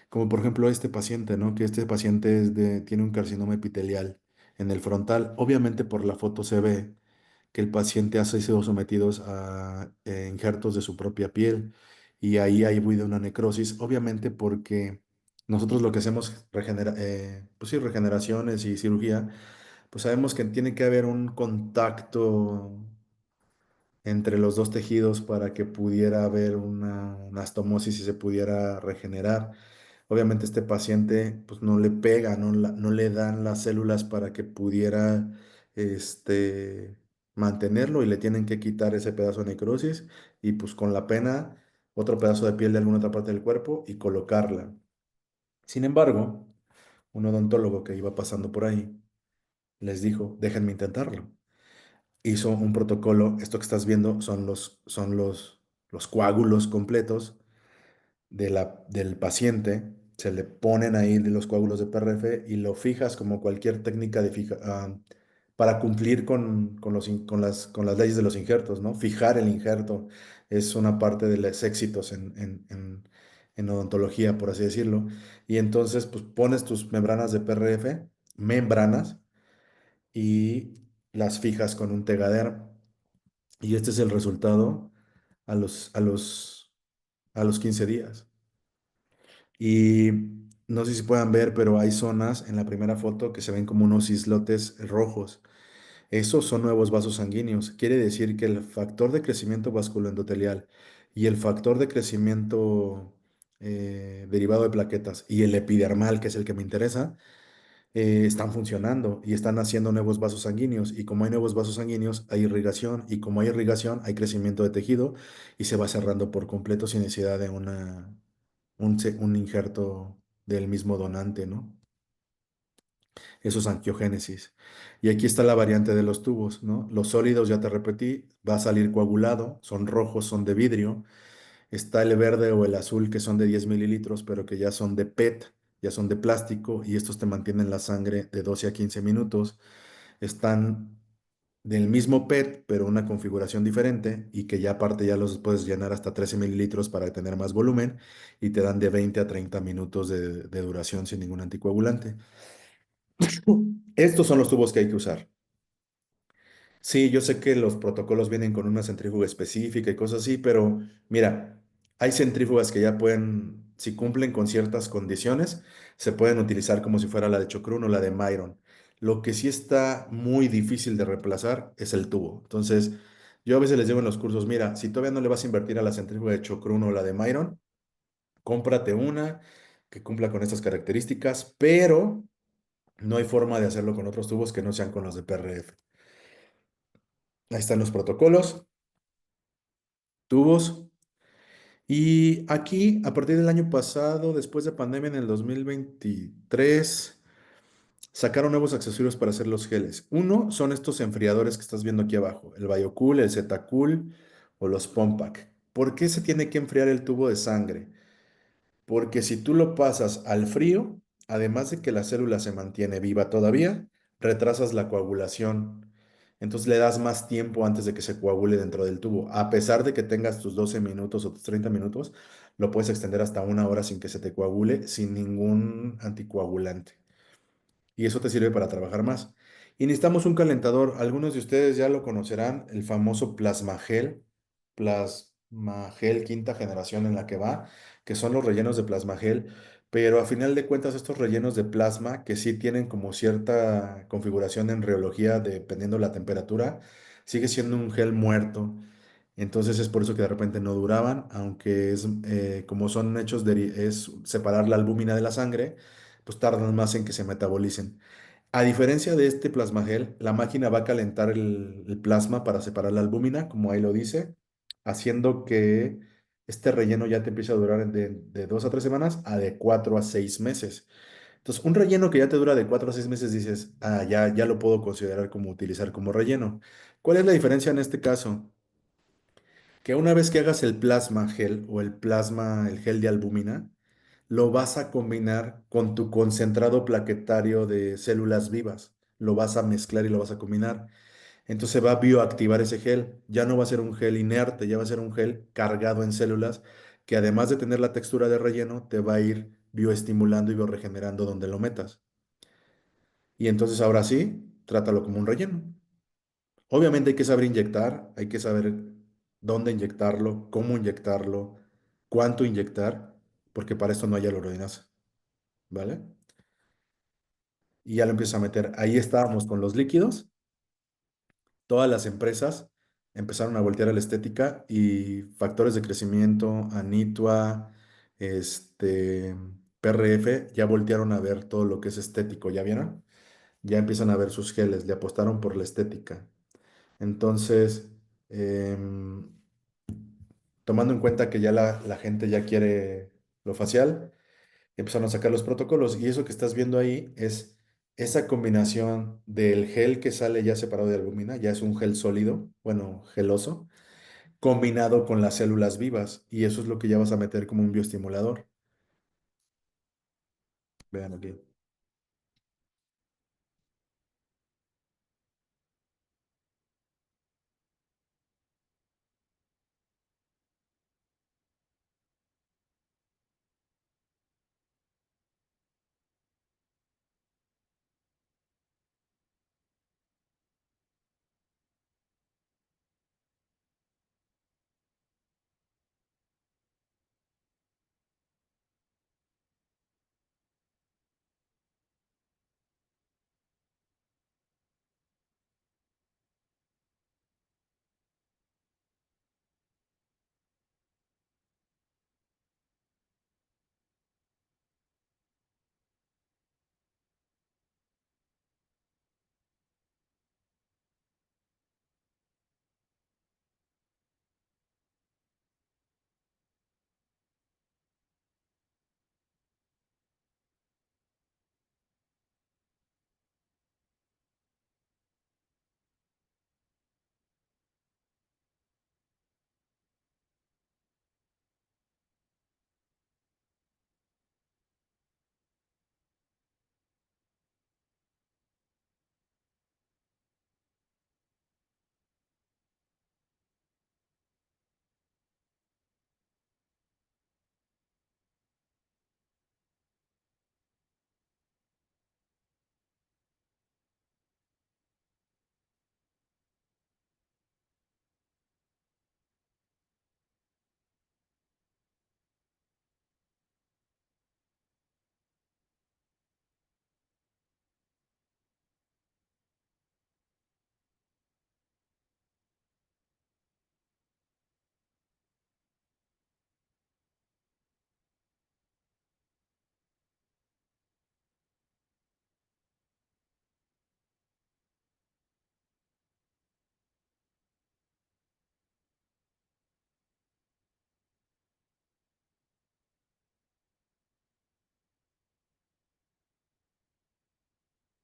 como por ejemplo este paciente, ¿no? Que este paciente tiene un carcinoma epitelial en el frontal. Obviamente por la foto se ve que el paciente ha sido sometidos a injertos de su propia piel y ahí hay habido una necrosis, obviamente porque nosotros lo que hacemos es pues sí, regeneraciones y cirugía, pues sabemos que tiene que haber un contacto entre los dos tejidos para que pudiera haber una anastomosis y se pudiera regenerar. Obviamente este paciente pues no le pega, no le dan las células para que pudiera este, mantenerlo y le tienen que quitar ese pedazo de necrosis y pues con la pena otro pedazo de piel de alguna otra parte del cuerpo y colocarla. Sin embargo, un odontólogo que iba pasando por ahí les dijo, déjenme intentarlo. Hizo un protocolo, esto que estás viendo los coágulos completos del paciente, se le ponen ahí los coágulos de PRF y lo fijas como cualquier técnica para cumplir con las leyes de los injertos, ¿no? Fijar el injerto es una parte de los éxitos en odontología, por así decirlo. Y entonces, pues pones tus membranas de PRF, membranas, y las fijas con un tegader. Y este es el resultado a a los 15 días. Y no sé si puedan ver, pero hay zonas en la primera foto que se ven como unos islotes rojos. Esos son nuevos vasos sanguíneos. Quiere decir que el factor de crecimiento vasculoendotelial y el factor de crecimiento derivado de plaquetas y el epidermal, que es el que me interesa, están funcionando y están haciendo nuevos vasos sanguíneos. Y como hay nuevos vasos sanguíneos, hay irrigación. Y como hay irrigación, hay crecimiento de tejido y se va cerrando por completo sin necesidad de un injerto del mismo donante, ¿no? Eso es angiogénesis. Y aquí está la variante de los tubos, ¿no? Los sólidos, ya te repetí, va a salir coagulado, son rojos, son de vidrio. Está el verde o el azul que son de 10 mililitros, pero que ya son de PET, ya son de plástico y estos te mantienen la sangre de 12 a 15 minutos. Están del mismo PET, pero una configuración diferente y que ya aparte ya los puedes llenar hasta 13 mililitros para tener más volumen y te dan de 20 a 30 minutos de duración sin ningún anticoagulante. Estos son los tubos que hay que usar. Sí, yo sé que los protocolos vienen con una centrífuga específica y cosas así, pero mira, hay centrífugas que ya pueden, si cumplen con ciertas condiciones, se pueden utilizar como si fuera la de Chocrun o la de Myron. Lo que sí está muy difícil de reemplazar es el tubo. Entonces, yo a veces les digo en los cursos, mira, si todavía no le vas a invertir a la centrífuga de Chocrun o la de Myron, cómprate una que cumpla con estas características, pero no hay forma de hacerlo con otros tubos que no sean con los de PRF. Ahí están los protocolos, tubos. Y aquí, a partir del año pasado, después de pandemia en el 2023, sacaron nuevos accesorios para hacer los geles. Uno son estos enfriadores que estás viendo aquí abajo, el BioCool, el Zetacool o los Pompac. ¿Por qué se tiene que enfriar el tubo de sangre? Porque si tú lo pasas al frío, además de que la célula se mantiene viva todavía, retrasas la coagulación. Entonces le das más tiempo antes de que se coagule dentro del tubo. A pesar de que tengas tus 12 minutos o tus 30 minutos, lo puedes extender hasta una hora sin que se te coagule, sin ningún anticoagulante y eso te sirve para trabajar más. Y necesitamos un calentador. Algunos de ustedes ya lo conocerán, el famoso Plasmagel, Plasmagel quinta generación en la que va, que son los rellenos de Plasmagel, pero a final de cuentas estos rellenos de plasma, que sí tienen como cierta configuración en reología dependiendo de la temperatura, sigue siendo un gel muerto. Entonces es por eso que de repente no duraban, aunque como son hechos es separar la albúmina de la sangre, pues tardan más en que se metabolicen. A diferencia de este plasmagel, la máquina va a calentar el plasma para separar la albúmina, como ahí lo dice, haciendo que este relleno ya te empieza a durar de 2 a 3 semanas a de 4 a 6 meses. Entonces, un relleno que ya te dura de 4 a 6 meses, dices, ah, ya lo puedo considerar como utilizar como relleno. ¿Cuál es la diferencia en este caso? Que una vez que hagas el plasma gel o el gel de albúmina, lo vas a combinar con tu concentrado plaquetario de células vivas. Lo vas a mezclar y lo vas a combinar. Entonces va a bioactivar ese gel. Ya no va a ser un gel inerte, ya va a ser un gel cargado en células que además de tener la textura de relleno, te va a ir bioestimulando y bioregenerando donde lo metas. Y entonces ahora sí, trátalo como un relleno. Obviamente hay que saber inyectar, hay que saber dónde inyectarlo, cómo inyectarlo, cuánto inyectar, porque para esto no hay hialuronidasa, ¿vale? Y ya lo empiezas a meter. Ahí estábamos con los líquidos. Todas las empresas empezaron a voltear a la estética y factores de crecimiento, Anitua, este, PRF, ya voltearon a ver todo lo que es estético, ¿ya vieron? Ya empiezan a ver sus geles, le apostaron por la estética. Entonces, em, tomando en cuenta que ya la gente ya quiere lo facial, empezaron a sacar los protocolos y eso que estás viendo ahí es esa combinación del gel que sale ya separado de albúmina, ya es un gel sólido, bueno, geloso, combinado con las células vivas y eso es lo que ya vas a meter como un bioestimulador. Vean aquí.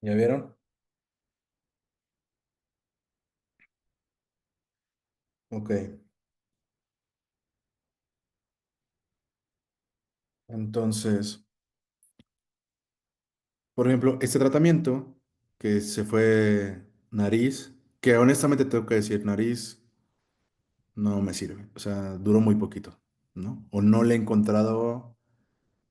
¿Ya vieron? Ok. Entonces, por ejemplo, este tratamiento que se fue nariz, que honestamente tengo que decir, nariz no me sirve. O sea, duró muy poquito, ¿no? O no le he encontrado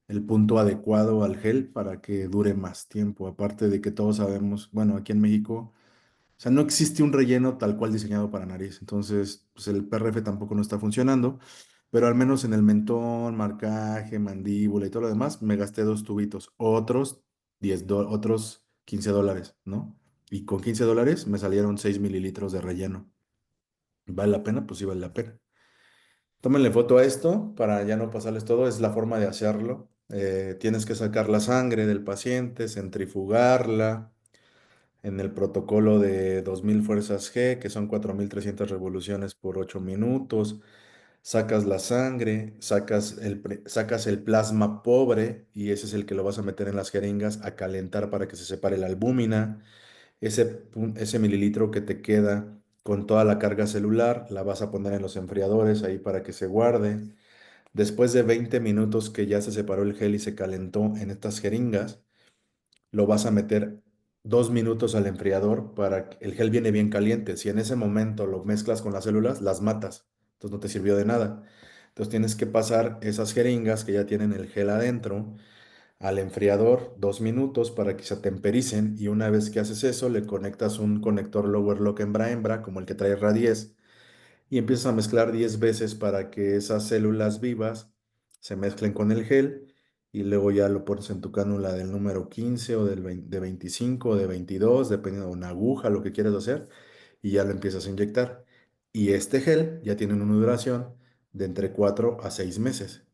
el punto adecuado al gel para que dure más tiempo. Aparte de que todos sabemos, bueno, aquí en México, o sea, no existe un relleno tal cual diseñado para nariz. Entonces, pues el PRF tampoco no está funcionando, pero al menos en el mentón, marcaje, mandíbula y todo lo demás, me gasté 2 tubitos, otros $15, ¿no? Y con $15 me salieron 6 mililitros de relleno. ¿Vale la pena? Pues sí vale la pena. Tómenle foto a esto para ya no pasarles todo, es la forma de hacerlo. Tienes que sacar la sangre del paciente, centrifugarla en el protocolo de 2000 fuerzas G, que son 4300 revoluciones por 8 minutos. sacas la sangre, sacas el plasma pobre y ese es el que lo vas a meter en las jeringas a calentar para que se separe la albúmina. Ese mililitro que te queda con toda la carga celular, la vas a poner en los enfriadores ahí para que se guarde. Después de 20 minutos que ya se separó el gel y se calentó en estas jeringas, lo vas a meter 2 minutos al enfriador para que el gel viene bien caliente. Si en ese momento lo mezclas con las células, las matas. Entonces no te sirvió de nada. Entonces tienes que pasar esas jeringas que ya tienen el gel adentro al enfriador 2 minutos para que se atempericen y una vez que haces eso le conectas un conector Lower Lock hembra-hembra como el que trae Radies y empiezas a mezclar 10 veces para que esas células vivas se mezclen con el gel y luego ya lo pones en tu cánula del número 15 o de 25 o de 22 dependiendo de una aguja, lo que quieras hacer y ya lo empiezas a inyectar. Y este gel ya tiene una duración de entre 4 a 6 meses.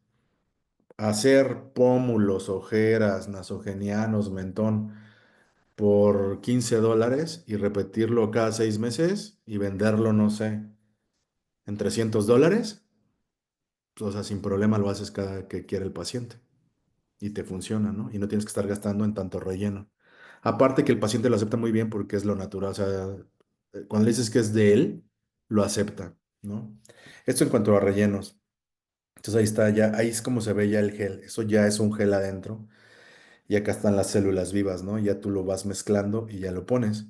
Hacer pómulos, ojeras, nasogenianos, mentón por $15 y repetirlo cada 6 meses y venderlo, no sé, en $300, pues, o sea, sin problema lo haces cada que quiera el paciente y te funciona, ¿no? Y no tienes que estar gastando en tanto relleno. Aparte que el paciente lo acepta muy bien porque es lo natural, o sea, cuando le dices que es de él, lo acepta, ¿no? Esto en cuanto a rellenos. Entonces ahí está, ya, ahí es como se ve ya el gel. Eso ya es un gel adentro. Y acá están las células vivas, ¿no? Ya tú lo vas mezclando y ya lo pones.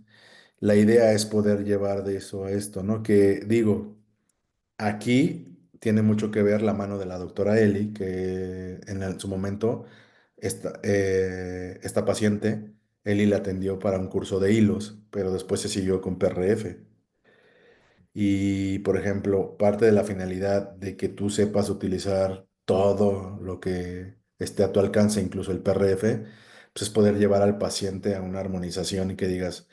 La idea es poder llevar de eso a esto, ¿no? Que digo, aquí tiene mucho que ver la mano de la doctora Eli, que su momento, esta paciente, Eli la atendió para un curso de hilos, pero después se siguió con PRF. Y, por ejemplo, parte de la finalidad de que tú sepas utilizar todo lo que esté a tu alcance, incluso el PRF, pues es poder llevar al paciente a una armonización y que digas,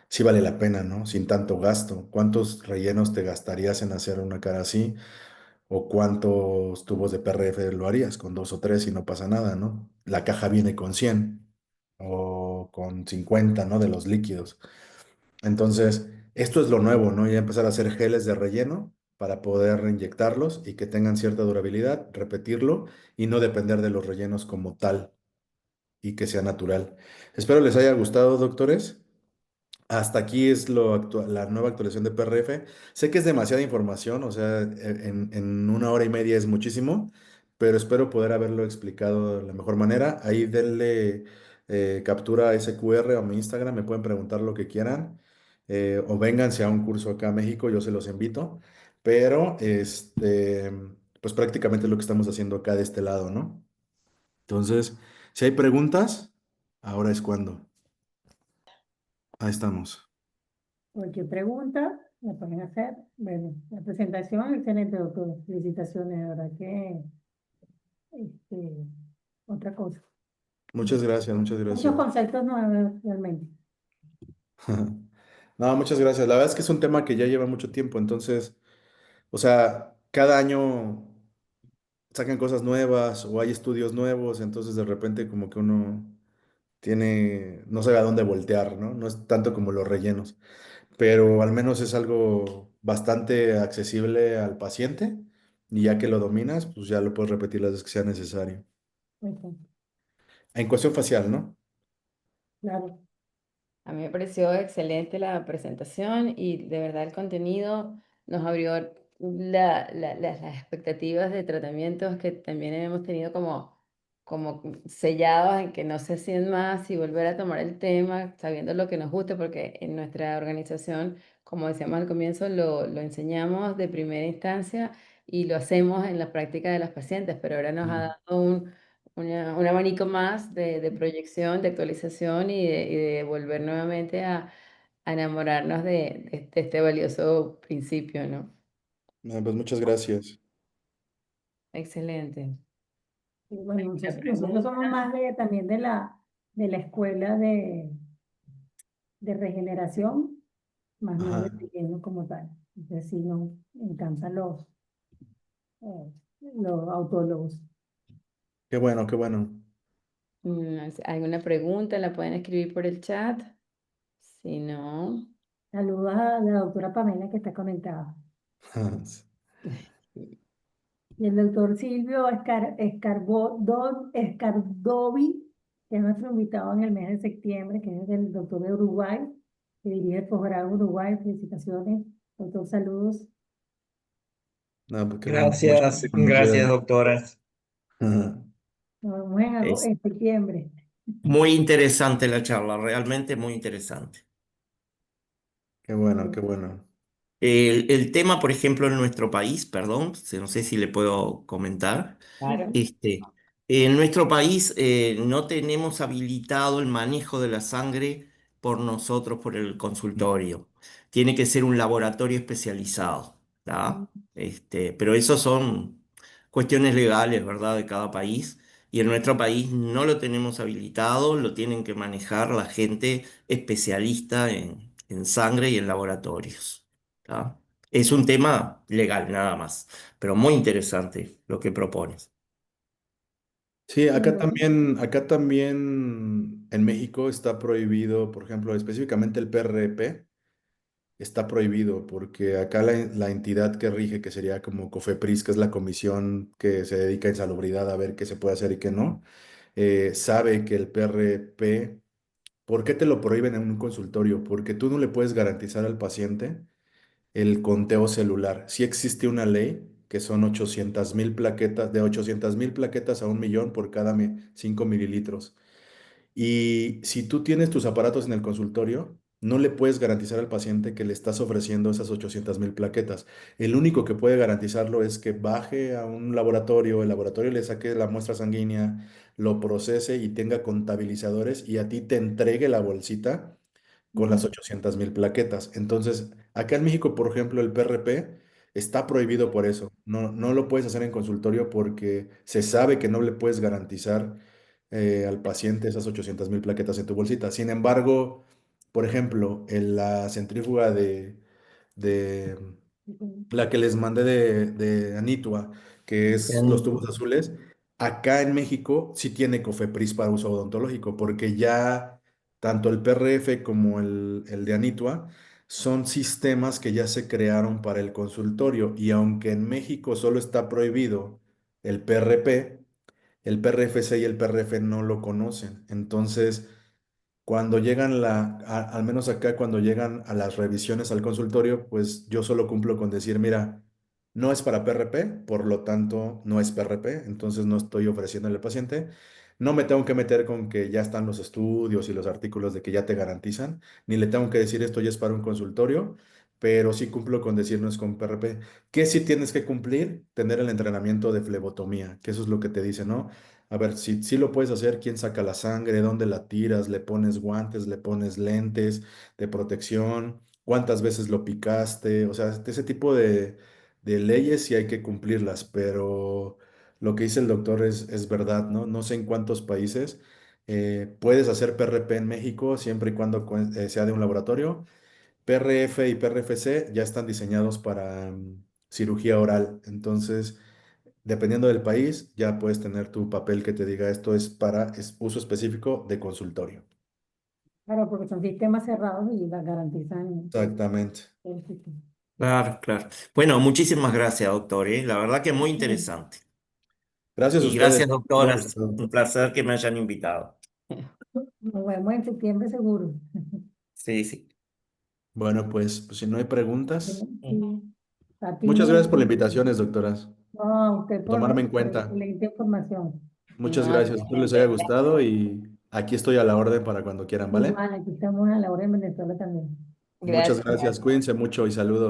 sí vale la pena, ¿no? Sin tanto gasto. ¿Cuántos rellenos te gastarías en hacer una cara así? ¿O cuántos tubos de PRF lo harías? Con 2 o 3 y no pasa nada, ¿no? La caja viene con 100 o con 50, ¿no? De los líquidos. Entonces, esto es lo nuevo, ¿no? Ya empezar a hacer geles de relleno para poder reinyectarlos y que tengan cierta durabilidad, repetirlo y no depender de los rellenos como tal y que sea natural. Espero les haya gustado, doctores. Hasta aquí es la nueva actualización de PRF. Sé que es demasiada información, o sea, en 1 hora y media es muchísimo, pero espero poder haberlo explicado de la mejor manera. Ahí denle captura a ese QR a mi Instagram, me pueden preguntar lo que quieran, o vénganse a un curso acá a México, yo se los invito, pero pues prácticamente es lo que estamos haciendo acá de este lado, ¿no? Entonces, si hay preguntas, ahora es cuando. Ahí estamos. Cualquier pregunta la pueden hacer. Bueno, la presentación, excelente, doctor. Felicitaciones, de verdad que, este, otra cosa. Muchas gracias, muchas Muchos gracias. conceptos nuevos realmente. No, muchas gracias. La verdad es que es un tema que ya lleva mucho tiempo, entonces, o sea, cada año sacan cosas nuevas o hay estudios nuevos, entonces de repente como que uno no sabe a dónde voltear, ¿no? No es tanto como los rellenos, pero al menos es algo bastante accesible al paciente y ya que lo dominas, pues ya lo puedes repetir las veces que sea necesario. Ujú, En cuestión facial, ¿no? claro. A mí me pareció excelente la presentación y de verdad el contenido nos abrió las expectativas de tratamientos que también hemos tenido como sellados en que no se hacían más y volver a tomar el tema sabiendo lo que nos gusta, porque en nuestra organización, como decíamos al comienzo, lo enseñamos de primera instancia y lo hacemos en la práctica de los pacientes, pero ahora nos Mm. ha dado un abanico más de proyección, de actualización y de volver nuevamente a enamorarnos de este valioso principio, ¿no? Pues muchas gracias. Excelente. Y bueno, La nosotros pregunta. somos más también de la escuela de regeneración, más no de Ajá. relleno como tal. Entonces sí nos encantan eh, los autólogos. Qué bueno, qué bueno. ¿Alguna pregunta? La pueden escribir por el chat. Si no, Saludos a la doctora Pamela que está conectada. Y el doctor Silvio Escardovi, que es nuestro invitado en el mes de septiembre, que es el doctor de Uruguay, que dirige el posgrado en Uruguay. Felicitaciones, doctor, saludos. No, pues qué bueno, mucho Gracias, cuando gracias, quieran. doctora. Nos vemos Es en septiembre. muy interesante la charla, realmente muy interesante. Qué bueno, qué bueno. El tema, por ejemplo, en nuestro país, perdón, no sé si le puedo comentar. Claro. Este, en nuestro país no tenemos habilitado el manejo de la sangre por nosotros, por el consultorio. Tiene que ser un laboratorio especializado, ¿tá? Pero eso son cuestiones legales, ¿verdad? De cada país. Y en nuestro país no lo tenemos habilitado, lo tienen que manejar la gente especialista en sangre y en laboratorios, ¿tá? Es un tema legal, nada más, pero muy interesante lo que propones. Sí, Bueno, acá también en México está prohibido, por ejemplo, específicamente el PRP está prohibido porque acá la entidad que rige, que sería como COFEPRIS, que es la comisión que se dedica a insalubridad a ver qué se puede hacer y qué no, sabe que el PRP, ¿por qué te lo prohíben en un consultorio? Porque tú no le puedes garantizar al paciente el conteo celular. Sí existe una ley que son 800,000 plaquetas, de 800,000 plaquetas a 1 millón por cada 5 mililitros. Y si tú tienes tus aparatos en el consultorio, no le puedes garantizar al paciente que le estás ofreciendo esas 800,000 plaquetas. El único que puede garantizarlo es que baje a un laboratorio, el laboratorio le saque la muestra sanguínea, lo procese y tenga contabilizadores y a ti te entregue la bolsita con las 800,000 plaquetas. Entonces, acá en México, por ejemplo, el PRP está prohibido por eso. No, no lo puedes hacer en consultorio porque se sabe que no le puedes garantizar al paciente esas 800,000 plaquetas en tu bolsita. Sin embargo, por ejemplo, en la centrífuga de la que les mandé de Anitua, que es los tubos azules, acá en México sí tiene Cofepris para uso odontológico, porque ya tanto el PRF como el de Anitua son sistemas que ya se crearon para el consultorio y aunque en México solo está prohibido el PRP, el PRFC y el PRF no lo conocen. Entonces, cuando llegan al menos acá, cuando llegan a las revisiones al consultorio, pues yo solo cumplo con decir, mira, no es para PRP, por lo tanto no es PRP, entonces no estoy ofreciéndole al paciente. No me tengo que meter con que ya están los estudios y los artículos de que ya te garantizan, ni le tengo que decir esto ya es para un consultorio, pero sí cumplo con decir no es con PRP. ¿Qué sí tienes que cumplir? Tener el entrenamiento de flebotomía, que eso es lo que te dice, ¿no? A ver, si lo puedes hacer, ¿quién saca la sangre? ¿Dónde la tiras? ¿Le pones guantes? ¿Le pones lentes de protección? ¿Cuántas veces lo picaste? O sea, ese tipo de leyes sí hay que cumplirlas, pero lo que dice el doctor es verdad, ¿no? No sé en cuántos países puedes hacer PRP en México siempre y cuando sea de un laboratorio. PRF y PRFC ya están diseñados para cirugía oral, entonces dependiendo del país, ya puedes tener tu papel que te diga esto es uso específico de consultorio. claro, porque son sistemas cerrados y la garantizan Exactamente. el sistema. Claro, claro. Bueno, muchísimas gracias, doctor, ¿eh? La verdad que muy Bueno, interesante. Gracias a Y ustedes. gracias, Me ha doctoras. gustado. Un placer que me hayan invitado. nos vemos en septiembre seguro. Sí, sí. Bueno, pues si no hay preguntas, Sí, a ti muchas gracias por la mucho. invitación, doctoras. No, a usted Por tomarme en por cuenta. excelente información. Muchas No, gracias. Espero les haya excelente. gustado y aquí estoy a la orden para cuando quieran, ¿vale? Igual, aquí estamos a la hora en Venezuela también. Muchas Gracias. gracias. Cuídense mucho y saludos.